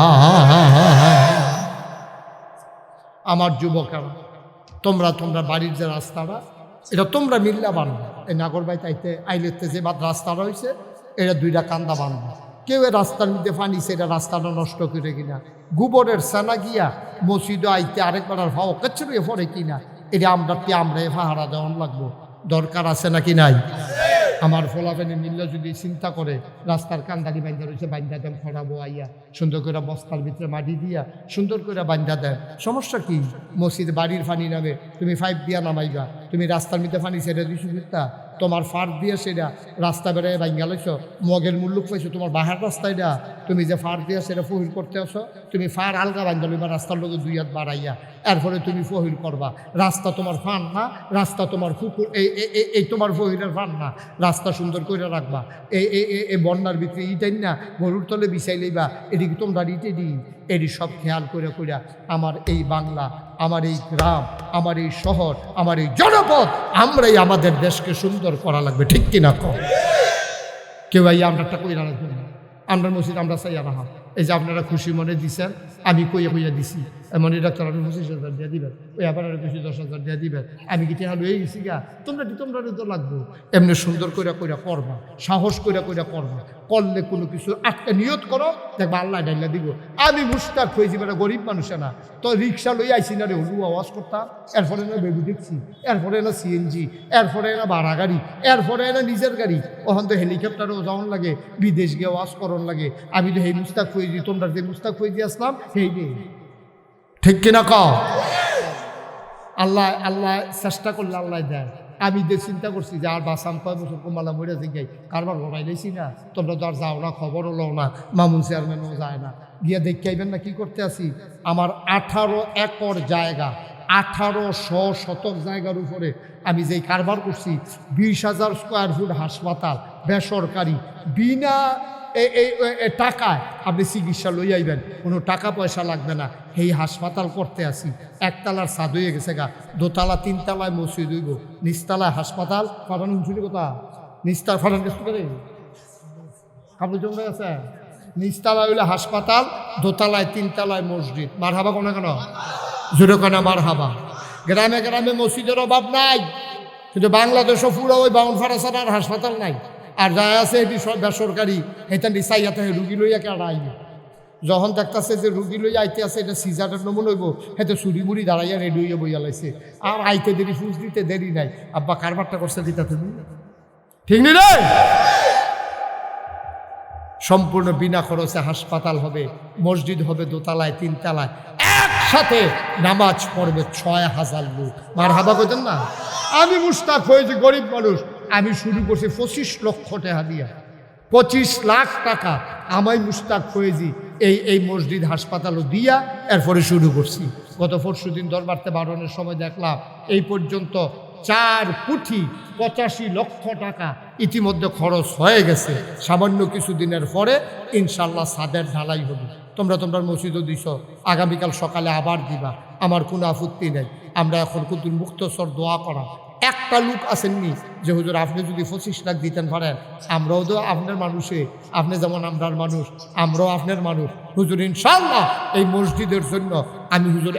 আমার যুবকেরা, তোমরা তোমরা বাড়ির যে রাস্তাটা এটা তোমরা মিল্লা বানবা। এই নাগরবাই তাইতে আইলেতে যে রাস্তাটা হয়েছে এটা দুইটা কান্দা বানবা। কেউ রাস্তার মধ্যে ফানিছে এটা রাস্তাটা নষ্ট করে কিনা, গোবরের সানা গিয়া মসজিদে আইতে আরেকবার আর ফাও কাচ্ছিল পরে কিনা, এটা আমরা পাহারা দেওয়ান লাগবো, দরকার আছে নাকি নাই? আমার ফলাফেনে মিল্লা যদি চিন্তা করে রাস্তার কান্দারি বান্ধা রয়েছে, বান্ধা দেন খরাবো আইয়া সুন্দর করে বস্তার ভিতরে মাটি দিয়া সুন্দর করে বান্ধা দেন, সমস্যা কি? মসজিদ বাড়ির ফানি নামে তুমি 5 দিয়া নামাইবা, তুমি রাস্তার মধ্যে ফানি সেটা দিছো ফিরতা, তোমার ফার দিয়ে সেটা রাস্তা বেড়ায় ভাঙ্গা লাইছো, মগের মূল্য পাইছো, তোমার বাহার রাস্তায়টা তুমি যে ফার দিয়ে সেটা ফহিল করতে আসো, তুমি ফার আলগা বাঙ্গা লইবা রাস্তার লোক 2 হাত বাড়াইয়া, এরপরে তুমি ফহিল করবা। রাস্তা তোমার ফান না, রাস্তা তোমার পুকুর, এই তোমার ফহিলের ফান না, রাস্তা সুন্দর করে রাখবা। এই বন্যার ভিতরে ইটাই না গরুর তলে বিছাই লইবা, এদিকে তোমরা ইটে দিই, এটি সব খেয়াল করে কইরা আমার এই বাংলা, আমার এই গ্রাম, আমার এই শহর, আমার এই জনপদ, আমরাই আমাদের দেশকে সুন্দর করা লাগবে, ঠিক কিনা? কেউ এই আমরাটা কইরা রাখবেন না, আমরা মসজিদ আমরা চাই রাখা। এই যে আপনারা খুশি মনে দিচ্ছেন, আমি কইয়া দিছি, এমন এটা তো আপনি 25,000 দিয়ে দিবেন, ওই আবার আরো বেশি 10,000 দিয়ে দিবেন, আমি কি টেহা লয়ে গেছি গা, তোমরা তো লাগবো। এমনি সুন্দর করে করবা, সাহস করে করবা, করলে কোনো কিছু আটকে নিয়ত করো, দেখবা আল্লাহ ডাইলা দিব। আমি মুস্তাক হয়েছি, মানে গরিব মানুষে না তো, রিক্সা লই আইসি না রে, হলু আওয়াজ করতাম, এরপরে না বেবি দেখছি, এরপরে না সিএনজি, এরপরে না ভাড়া গাড়ি, এরপরে না নিজের গাড়ি, ওখান তো হেলিকপ্টারও যাওয়ান লাগে, বিদেশ গিয়ে ওয়াজ করন লাগে। আমি তো সেই মুস্তাক হয়েছি, তোমরা যে মুস্তাক হয়ে আসলাম সেই নেই, ঠিক কিনা? আল্লাহ চেষ্টা করলে আল্লাহ দেয়। আমি যে চিন্তা করছি যে আর বাসাম কয় বছর কমালা মরে যাই, কারবার লড়াই লেছি না, তোমরা তো আর যাও না, খবরও লও না, মামুন চেয়ারম্যানও যায় না, গিয়ে দেখে আইবেন না কি করতে আসি। আমার 18 একর জায়গা, 1800 শতক জায়গার উপরে আমি যেই কারবার করছি, 20,000 স্কোয়ার ফুট হাসপাতাল, বেসরকারি, বিনা টাকায় আপনি চিকিৎসা লই আইবেন, কোনো টাকা পয়সা লাগবে না। এই হাসপাতাল করতে আসি, একতলার ছাদ হয়ে গেছে গা, 2 তলা 3 তলায় মসজিদ হইব, নিচতলায় হাসপাতাল। ফাটানো শুনি কথা, নিচতলা ফাটান গেছে করে কাপড় জমে আছে, নিচতলায় হইলে হাসপাতাল, 2 তলায় 3 তলায় মসজিদ। মার হাবা কোনো কেন জোরে কেনা মার হাবা। গ্রামে গ্রামে মসজিদের অভাব নাই, কিন্তু বাংলাদেশও পুরো ওই বাউনফাড়া ছাড়া আর হাসপাতাল নাই। আর যা আছে এটি সব বেসরকারি, এটা নিচাইয়াতে রুগী লইয়া কে আইবে, যখন দেখতেছে যে রুগী লইয়া আইতে আছে, এটা সিজারের নমুন হইব, হেতে চুরি মুড়ি দাঁড়াইয়া রেডি হইয়া বইয়া লাইছে, আর আইতে দেরি, ফুস দিতে দেরি নাই। আব্বা কারবারটা করছে দিতা তুমি, ঠিক নি রে? সম্পূর্ণ বিনা খরচে হাসপাতাল হবে, মসজিদ হবে 2 তলায় 3 তলায়, একসাথে নামাজ পড়বে 6,000 লোক। মার হাবা কইতেন না? আমি মুস্তাক হয়েছি, গরিব মানুষ, আমি শুরু করছি 25 লক্ষ টাকা দিয়া, 25 লাখ টাকা আমায় মুস্তাক হয়েছি এই মসজিদ হাসপাতালও দিয়া এরপরে শুরু করছি। গত 4 দিন দরবারতে বারণের সময় দেখলাম এই পর্যন্ত 4 কোটি 85 লক্ষ টাকা ইতিমধ্যে খরচ হয়ে গেছে। সামান্য কিছুদিনের পরে ইনশাল্লাহ ছাদের ঢালাই হবে। তোমরা মসজিদও দিছ, আগামীকাল সকালে আবার দিবা, আমার কোনো আপত্তি নেই। আমরা এখন কিন্তু মুক্তসর দোয়া করা। একটা লোক আসেননি যে হুজুর আপনি যদি 25 লাখ দিতেন পারেন, আমরাও তো আপনার মানুষে, আপনি যেমন আমরার মানুষ, আমরাও আপনার মানুষ। হুজুর ইনশাল্লাহ এই মসজিদের জন্য আমি হুজুর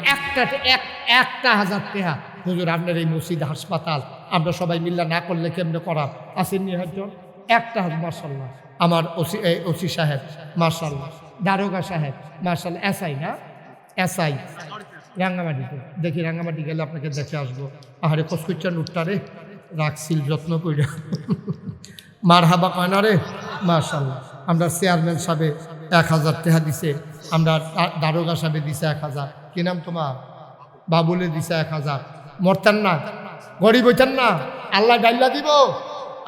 একটা হাজার টাকা হুজুর আপনার এই মসজিদ হাসপাতাল আমরা সবাই মিল্লা না করলে কেমনে করার আসেননি একজন, একটা হাজার। মার্শাল্লাহ আমার ওসি সাহেব, মার্শাল্লাহ দারোগা সাহেব, মার্শাল্লাহ এসআই না, এসআই রাঙ্গামাটিতে, দেখি রাঙ্গামাটি গেলে আপনাকে দেখে আসবো। আহারে কসকুচ্চার নুটটা রে রাখছিল যত্ন করে, মার হাবা কয় না রে। মার্শাল্লাহ আমরা চেয়ারম্যান সাহেবে 1,000 টাকা দিছে, আমরা দারোগা সাহেবে দিছে 1,000। কি নাম তোমার? বাবুলে দিছে 1,000। মরতেন না, গরিব হইতেন না, আল্লাহ ডাইল্লা দিব,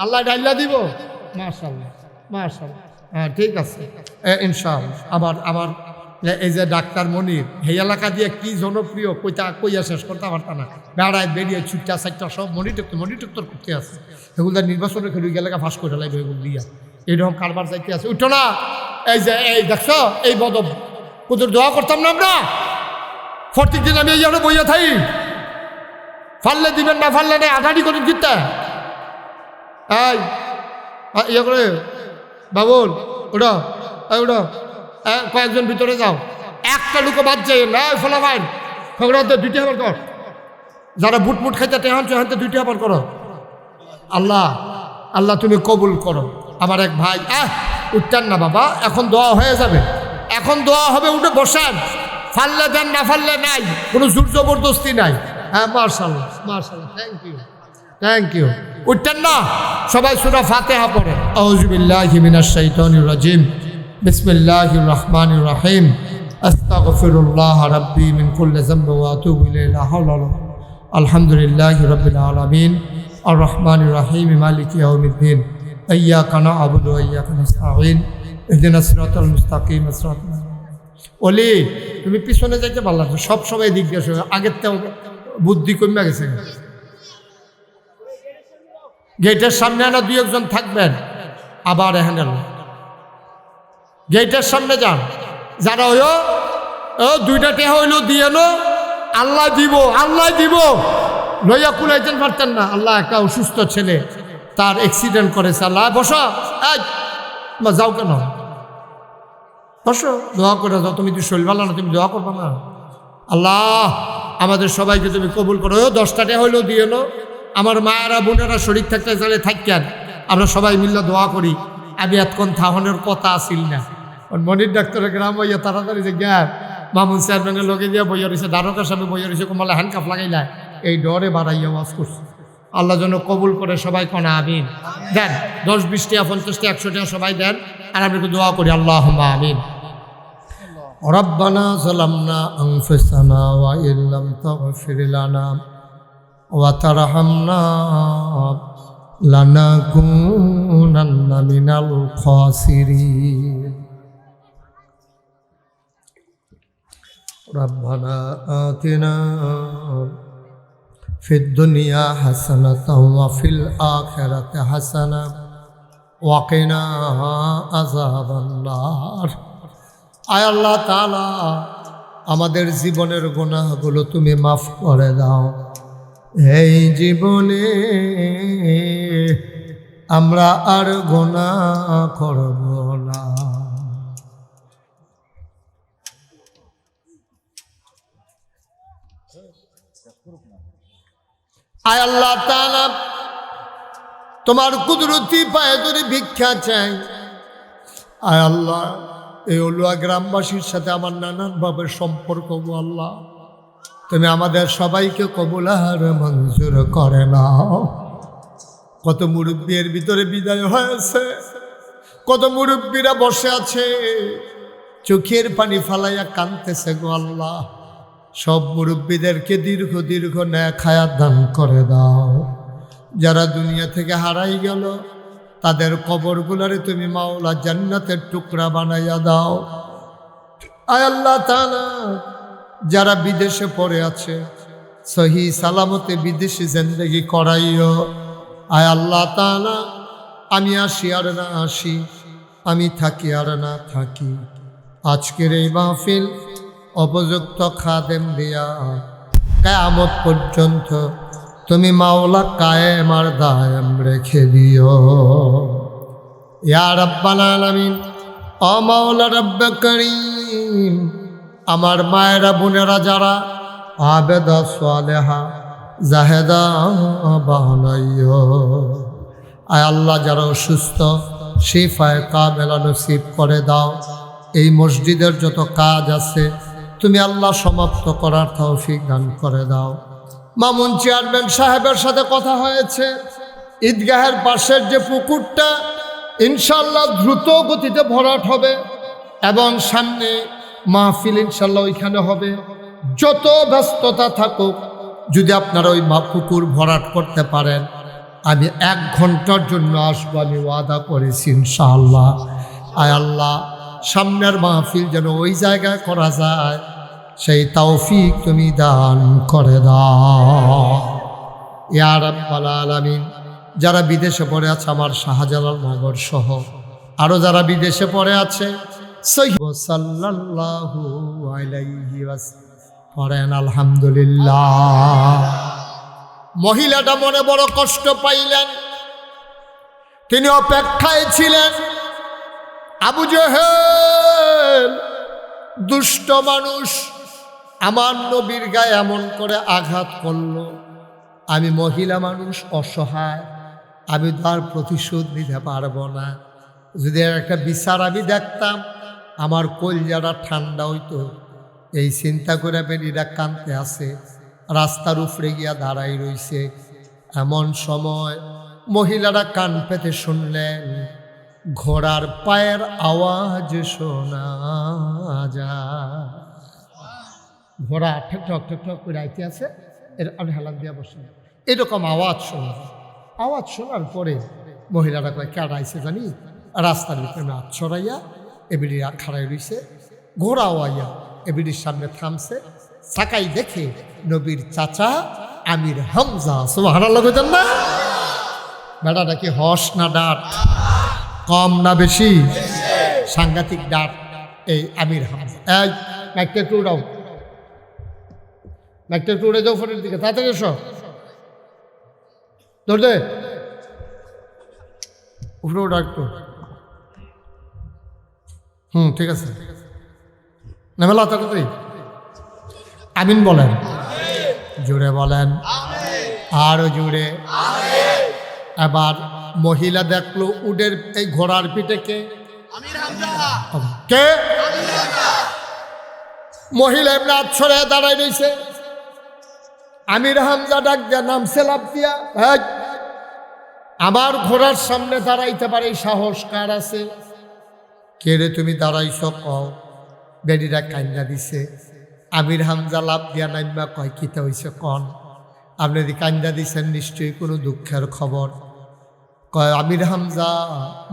আল্লাহ ডাইল্লা দিব। মার্শাল্লাহ মার্শাল্লাহ, হ্যাঁ ঠিক আছে ইনশাআল্লাহ। আমার এই যে ডাক্তার মনির এই এলাকা দিয়ে কি জনপ্রিয় কইয়া শেষ করতে পারতাম না, বেড়ায় বেরিয়ে ছুটটা চারটা সব মনিটর করতে আছে, এগুলো নির্বাচনে খেলে এলাকা ফাঁস করে লাগবে এগুলো দিয়া এইরকম কারবার চাইতে আছে। উঠো না, এই যে এই দেখছো এই বদব কুদুর দোয়া করতাম না আমরা, প্রত্যেক দিন আমি এই জন্য বইয়া থাকি, ফাললে দিবেন না ফাললে নেই আঠারি করে দিতে। এই ইয়ে করে বাবুল উঠো, উঠো, কয়েকজন ভিতরে যাও, একটা লুকো বাদ যাই না ফলা ভাই ফগড়াতে দুইটি হাবার কর, যারা বুটমুট খাইতে টেহানছো হাতে দুইটি হাবার করো। আল্লাহ আল্লাহ তুমি কবুল করো। আমার এক ভাই উঠতেন না বাবা, এখন দোয়া হয়ে যাবে, এখন দোয়া হবে, উঠে বসেন, ফাললে দেন না ফাললে নাই, কোনো জোর জবরদস্তি নাই। হ্যাঁ মার্শাল্লাহ মার্শাল্লাহ, থ্যাংক ইউ। উঠতেন না, সবাই সূরা ফাতিহা পড়ে। আউযু বিল্লাহি মিনাশ শাইতানির রাজিম, বিসমিল্লাহির রহমানির রহিম, আস্তাগফিরুল্লাহ রাব্বি মিন কুল্লি যামবি ওয়া আতুবু ইলাইহি, লা হাওলা ওয়ালা কুওয়াতা, আলহামদুলিল্লাহি রাব্বিল আলামিন, আর রহমানির রহিম, মালিকি ইয়াউমিদ্দিন, ইয়্যাকা না'বুদু ওয়া ইয়্যাকা নাস্তাঈন, ইহদিনাস সিরাতাল মুস্তাকিম, সিরাতাল ওলি। তুমি পিছনে যাইতে পারলা না, সব সময় দিক দিয়ে আগের তেও বুদ্ধি কমে গেছে। গেটের সামনে না দুই একজন থাকবেন, আবার এখানে গেটের সামনে যান, যারা ও দুইটা টেহা হইলো দিয়ে নো, আল্লাহ দিব আল্লাহ দিব, লইয়া কুলাইতেন পারতেন না। আল্লাহ একটা অসুস্থ ছেলে, তার অ্যাক্সিডেন্ট করেছে, আল্লাহ বসো, যাও কেন বসো, দোয়া করে যাও, তুমি তো শরীর ভালো না, তুমি দোয়া করবো না। আল্লাহ আমাদের সবাইকে তুমি কবুল করো, 10টা টেহা হইলো দিয়ে নো, আমার মায়েরা বোনেরা শরীর থাকতে চাইলে থাকেন, আমরা সবাই মিললে দোয়া করি। আমি এতক্ষণ থাহনের কথা আসিল না, মনির ডাক্তারের গ্রাম বইয়া তাড়াতাড়ি যে গ্যাপ মামুন চেয়ারম্যানের লগে দিয়ে বইয়া রয়েছে, দ্বারকার সামনে বইয়া রয়েছে, কমালা হ্যান্ডকাপ লাগাইলা, এই ডরে বাড়াইয়া ওয়াজ করছে। আল্লাহ যেন কবুল করে, সবাই কনা আমিন। দেন 10, 20 টাকা 50 টাকা 100 টাকা সবাই দেন, আর আমি দোয়া করি আল্লাহুম্মা আমিন। রব্বানা যালামনা আনফুসানা ওয়া ইল্লাম তাগফির লানা ওয়া তারহামনা লানাকুনান্না মিনাল খাসিরিন। রব্বানা আতিনা ফিদ দুনিয়া হাসানাতাও ওয়া ফিল আখিরাতি হাসানা ওয়া কিনা আযাবান নার। আয় আল্লাহ তাআলা, আমাদের জীবনের গুনাহগুলো তুমি মাফ করে দাও। এই জীবনে আমরা আর গুনাহ করব না। আয় আল্লাহ তাআলা, তোমার কুদরতি পায়ে ধরে ভিক্ষা চাই। আয় আল্লাহ, এই অলুয়া গ্রামবাসীর সাথে আমার নানানভাবে সম্পর্ক, গো আল্লাহ তুমি আমাদের সবাইকে কবুল আর মঞ্জুর করে নাও। কত মুরব্বীর ভিতরে বিদায় হয়েছে, কত মুরব্বীরা বসে আছে, চোখের পানি ফালাইয়া কাঁদতেছে, গো আল্লাহ সব মুরব্বীদেরকে দীর্ঘ দীর্ঘ নেক হায়াত দান করে দাও। যারা দুনিয়া থেকে হারাই গেল, তাদের কবরগুলারে তুমি মাওলা জান্নাতের টুকরা বানাইয়া দাও। আয় আল্লাহ তাআলা, যারা বিদেশে পড়ে আছে, সহি সালামতে বিদেশি জিন্দেগি করাইও। আয় আল্লাহ তাআলা, আমি আসি আর না আসি, আমি থাকি আর না থাকি, আজকের এই মাহফিল উপযুক্ত খাদেম দিয়া কিয়ামত পর্যন্ত তুমি মাওলা কায়েম আর দায়েম রেখে দিও। ইয়া রাব্বাল আলামিন, ও মাওলা রব্বে করিম, আমার মায়েরা বোনেরা যারা আবেদা সালেহা জাহেদা বানাইও। আয় আল্লাহ, যারা অসুস্থ শিফায়ে কামেলা নসিব করে দাও। এই মসজিদের যত কাজ আছে তুমি আল্লাহ সমাপ্ত করার তৌফিক দান করে দাও। মামুন চেয়ারম্যান সাহেবের সাথে কথা হয়েছে, ঈদগাহের পাশের যে পুকুরটা ইনশাল্লাহ দ্রুত গতিতে ভরাট হবে, এবং সামনে মাহফিল ইনশাল্লাহ ওইখানে হবে। যত ব্যস্ততা থাকুক, যদি আপনারা ওই পুকুর ভরাট করতে পারেন, আমি 1 ঘন্টার জন্য আসবো, আমি ওয়াদা করেছি ইনশাআল্লাহ। আয় আল্লাহ, সামনের মাহফিল যেন ওই জায়গায় করা যায় সেই তৌফিক তুমি দান করে দাও ইয়া রাব্বাল আলামিন। যারা বিদেশে পড়ে আছে আমার শাহজালাল নগর সহ আরো যারা বিদেশে পড়ে আছে সাল্লাল্লাহু আলাইহি ওয়াসাল্লাম পড়েন আলহামদুলিল্লাহ। মহিলাটা মনে বড় কষ্ট পাইলেন, তিনি অপেক্ষায় ছিলেন। আবু জেহেল দুষ্ট মানুষ আমার নবীর গায়ে এমন করে আঘাত করলো, আমি মহিলা মানুষ অসহায়, আমি তার প্রতিশোধ নিতে পারবো না। যদি এর একটা বিচার আমি দেখতাম আমার কলজাটা ঠান্ডা হইতো। এই চিন্তা করে বেরিরা কাঁদতে আসে, রাস্তার উপরে গিয়া দাঁড়াই রইছে। এমন সময় মহিলারা কান পেতে শুনলেন ঘোড়ার পায়ের আওয়াজ শোনা যায়। ঘোড়া ঠক ঠক ঠক ঠক করে আইতে আছে, এর আমি হেলান দিয়া বসে এরকম আওয়াজ শোনা। আওয়াজ শোনার পরে মহিলারা কয় কেডা আইছে জানি, রাস্তার ভিতরে হাত ছড়াইয়া এবিডি খাড়াই রইছে। ঘোড়া আইয়া এবিডির সামনে থামছে, সাকাই দেখে নবীর চাচা আমির হামজা। সুবহানাল্লাহ কইতেন না? বেটাটা কি হস না ডাট, কম না বেশি? সাংঘাতিক ডাট এই আমির হামজা। এই মাইকটা একটু উড়াও, মাইকটা একটু উড়ে যাও ফোনের দিকে, তাড়াতাড়ি এসো, ধর দে উপরে উঠা একটু। ঠিক আছে, নামেলা তাড়াতাড়ি আমিন বলেন, জুড়ে বলেন, আরো জুড়ে। এবার মহিলা দেখলো উডের এই ঘোড়ার পিঠে কে? কে? মহিলা এমনি আছড়ে দাঁড়াই রয়েছে। আমির হামজা ডাক দিয়া নামছে লাফ দিয়া, আমার ঘোড়ার সামনে দাঁড়াইতে পারে এই সাহস কার আছে? কে রে তুমি দাঁড়াইছ কও? বেডিরা কান্না দিছে। আমির হামজা লাভ দিয়া নাইমা কয় কিতা হইছে কন? আপনি যদি কান্দা দিছেন নিশ্চয়ই কোনো দুঃখের খবর। কয় আমির হামজা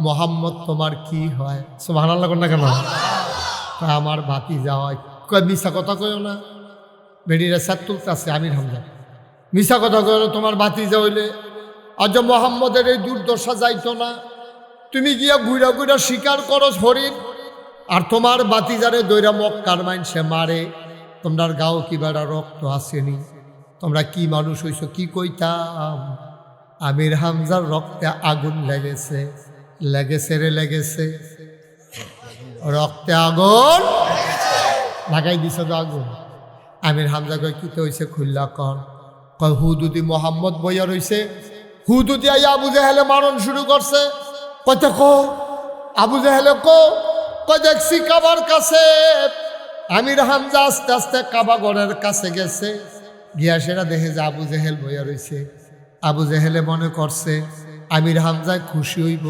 মোহাম্মদ তোমার কি হয়? সুবহানাল্লাহ না কেন? আমার ভাতি যাওয়ায়। কয় মিশা কথা কয়ও না। বেডিরা সাত তুলতেছে আমির হামজা, মিশা কথা কয় না, তোমার ভাতি যা হইলে আজ মোহাম্মদের এই দুর্দশা যাইতো না। তুমি গিয়া ঘুরা ঘুরা শিকার করো হরিণ, আর তোমার বাতিজারে দৈরা মক্কার মাইনসে মারে। তোমরার গাও কি বেড়া রক্ত আসেনি? তোমরা কি মানুষ হইছো? কি কইতাম? আমির হামজার রক্তে আগুন লেগেছে, লেগেছে রে লেগেছে, রক্তে আগুন লাগাই দিছে তো আগুন। আমির হামজা কয় কিতে হইছে খুল্লা কর। কয় হুদুদি মোহাম্মদ বইয়া রইছে, হুদুদি আইয়া আবু জেহেলে মারণ শুরু করছে। কয়টা কো আবু জেহেলে কো? কয় দেখছি কাবার কাছে। আমির হামজা আস্তে আস্তে কাবা গড়ের কাছে গেছে, গিয়া সেটা দেখে যে আবু জেহেল বইয়া রইছে। আবু জেহেলে মনে করছে আমির হামজায় খুশি হইব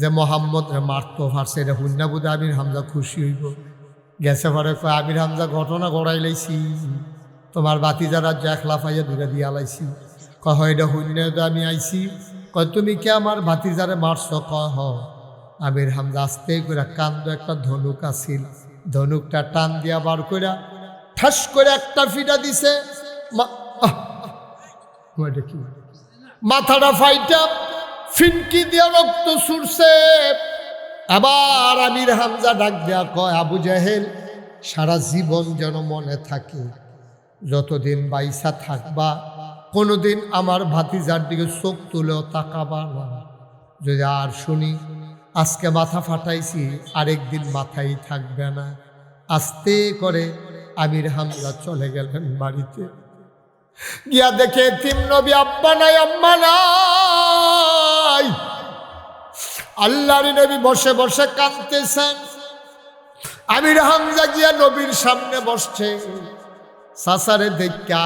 যে মোহাম্মদ মারতো পারছে, এটা হুন্না বুধে আমির হামজা খুশি হইব। গেছে পরে কয় আমির হামজা ঘটনা গড়াই লাইছি, তোমার বাতি যারা একলা পাইয়া দূরে দিয়া লাইছি। কয় হয় এটা হুন্না আমি আইছি। কয় তুমি কে আমার ভাতিজারে মারছ? কয় হ। আমির হামজা আস্তে করে কান্দ একটা ধনুক আসিল, ধনুকটা টান দিয়া বার কইরা ঠাস করে একটা ফিটা দিছে, মাথাটা ফাইটা ফিনকি দিয়া রক্ত ছুটছে। আবার আমির হামজা ডাক দেয়া কয় আবু জেহেল সারা জীবন যেন মনে থাকে, যতদিন বাইসা থাকবা কোনোদিন আমার ভাতিজার দিকে চোখ তুলেও তাকাবা না। যদি আর শুনি আজকে মাথা ফাটাইছি আরেকদিন মাথাই থাকবে না। আস্তে করে আমির হামজা চলে গেলেন বাড়িতে। গিয়া দেখে তিম নবী আব্বা নাই, আম্মা নাই। আল্লাহর নবী বসে বসে কাঁদতেছেন। আমির হামজা গিয়া নবীর সামনে বসছে। সাসারে দেখা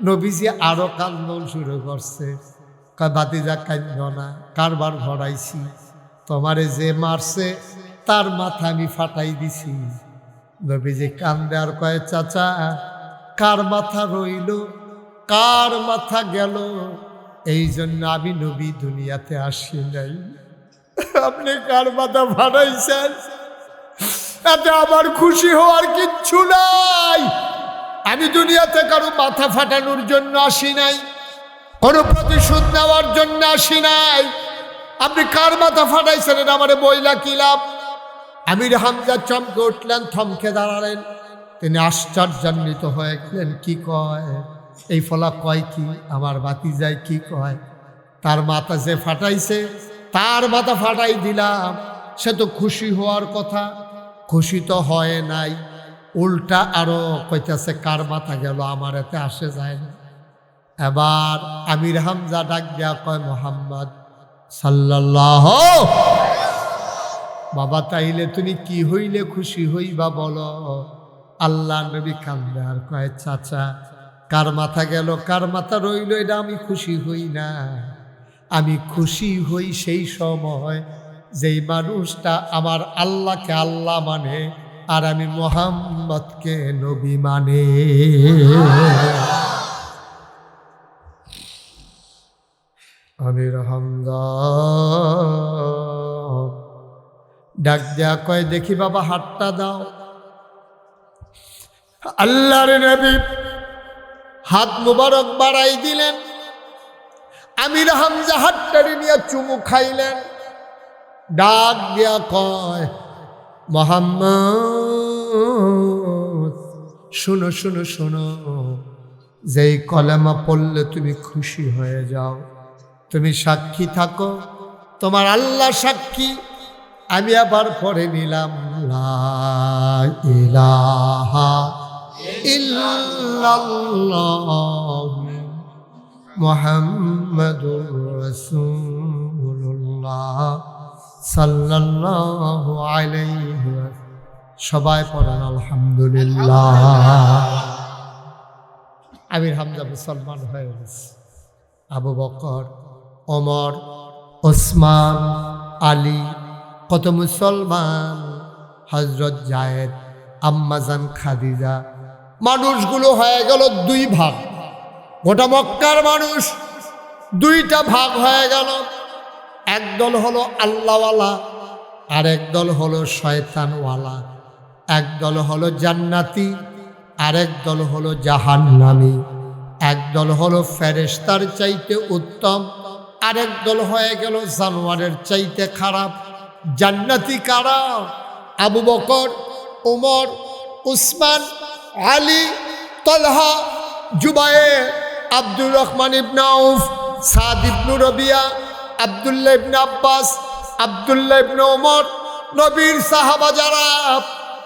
নবীজি আরো কান্দন শুরু করছে। কয় ভাতিজা কান্দ না, কারবার ভরাইছি, তোমারে যে মারছে তার মাথা আমি ফাটাই দিছি। নবীজি কান্দে আর কয় চাচা কার মাথা রইল, কার মাথা গেল? এই জন্য আমি নবী দুনিয়াতে আসি নাই। আপনি কার মাথা ফাটাইছেন? এতে আমার খুশি হওয়ার কিচ্ছু নাই। আমি দুনিয়াতে কারো মাথা ফাটানোর জন্য আসি নাই, কোনো প্রতিশোধ নেওয়ার জন্য আসি নাই। আপনি কার মাথা ফাটাইছেন এটা আমারে বইলা কি লাভ? আমির হামজা চমকে উঠলেন, থমকে দাঁড়ালেন। তিনি আশ্চর্যান্বিত হয়ে গেলেন। কি কয় এই ফলা? কয় কি? আমার ভাতিজাই কি কয়? তার মাথা যে ফাটাইছে তার মাথা ফাটাই দিলাম। সে তো খুশি হওয়ার কথা, খুশি তো হয় নাই, উল্টা আরো কইতেছে কার মাথা গেল, আমার এতে আসে যায় না। এবার আমির হামজা ডাক দিয়া কয়, মোহাম্মদ সাল্লাল্লাহু। বাবা তাইলে তুমি কি হইলে খুশি হইবা বলো? আল্লাহ নবী কান্দে আর কয়, চাচা কার মাথা গেল কার মাথা রইল এটা আমি খুশি হই না। আমি খুশি হই সেই সময় যেই মানুষটা আমার আল্লাহকে আল্লাহ মানে আর আমি মুহাম্মদকে নবী মানে। আমির হামজা ডাক দেয়া কয়, দেখি বাবা হাতটা দাও। আল্লাহর নবী হাত মুবারক বাড়াই দিলেন। আমির হামজা হাতটারে নিয়ে চুমু খাইলেন। ডাক দিয়া কয়, মুহাম্মদ শোনো শোনো শোনো, যেই কলেমা পড়লে তুমি খুশি হয়ে যাও, তুমি সাক্ষী থাকো, তোমার আল্লাহ সাক্ষী। আমি আবার পড়ে নিলাম, লা ইলাহা ইল্লাল্লাহ মুহাম্মাদুর রাসূলুল্লাহ সাল্লাল্লাহু আলাইহি ওয়াসাল্লাম। সবাই পড়েন আলহামদুলিল্লাহ। আমির হামজা মুসলমান হয়ে গেছে। আবু বকর, ওমর, ওসমান, আলী কত মুসলমান, হযরত জায়েদ, আম্মাজান খাদিজা, মানুষগুলো হয়ে গেল দুই ভাগ। গোটা মক্কার মানুষ দুইটা ভাগ হয়ে গেল। একদল হলো আল্লাহওয়ালা আর একদল হলো শয়তানওয়ালা। একদল হলো জান্নাতি আর একদল হলো জাহান্নামী। একদল হলো ফেরেশতার চাইতে উত্তম, আরেক দল হয়ে গেল জানোয়ারের চাইতে খারাপ। জান্নাতি কারা? আবু বকর, ওমর, উসমান, আলী, তলহা, জুবায়ের, আব্দুর রহমান ইবনে আউফ, সাদ ইবনে রবিয়া, আব্দুল্লাহ ইবনে আব্বাস, আব্দুল্লাহ ইবনে ওমর। নবীর সাহাবা যারা,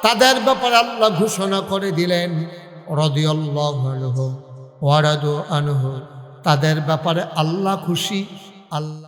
তাদের ব্যাপারে আল্লাহ ঘোষণা করে দিলেন রাদিয়াল্লাহু আনহু ওয়া রাদু আনহু। তাদের ব্যাপারে আল্লাহ খুশি। আল্লাহ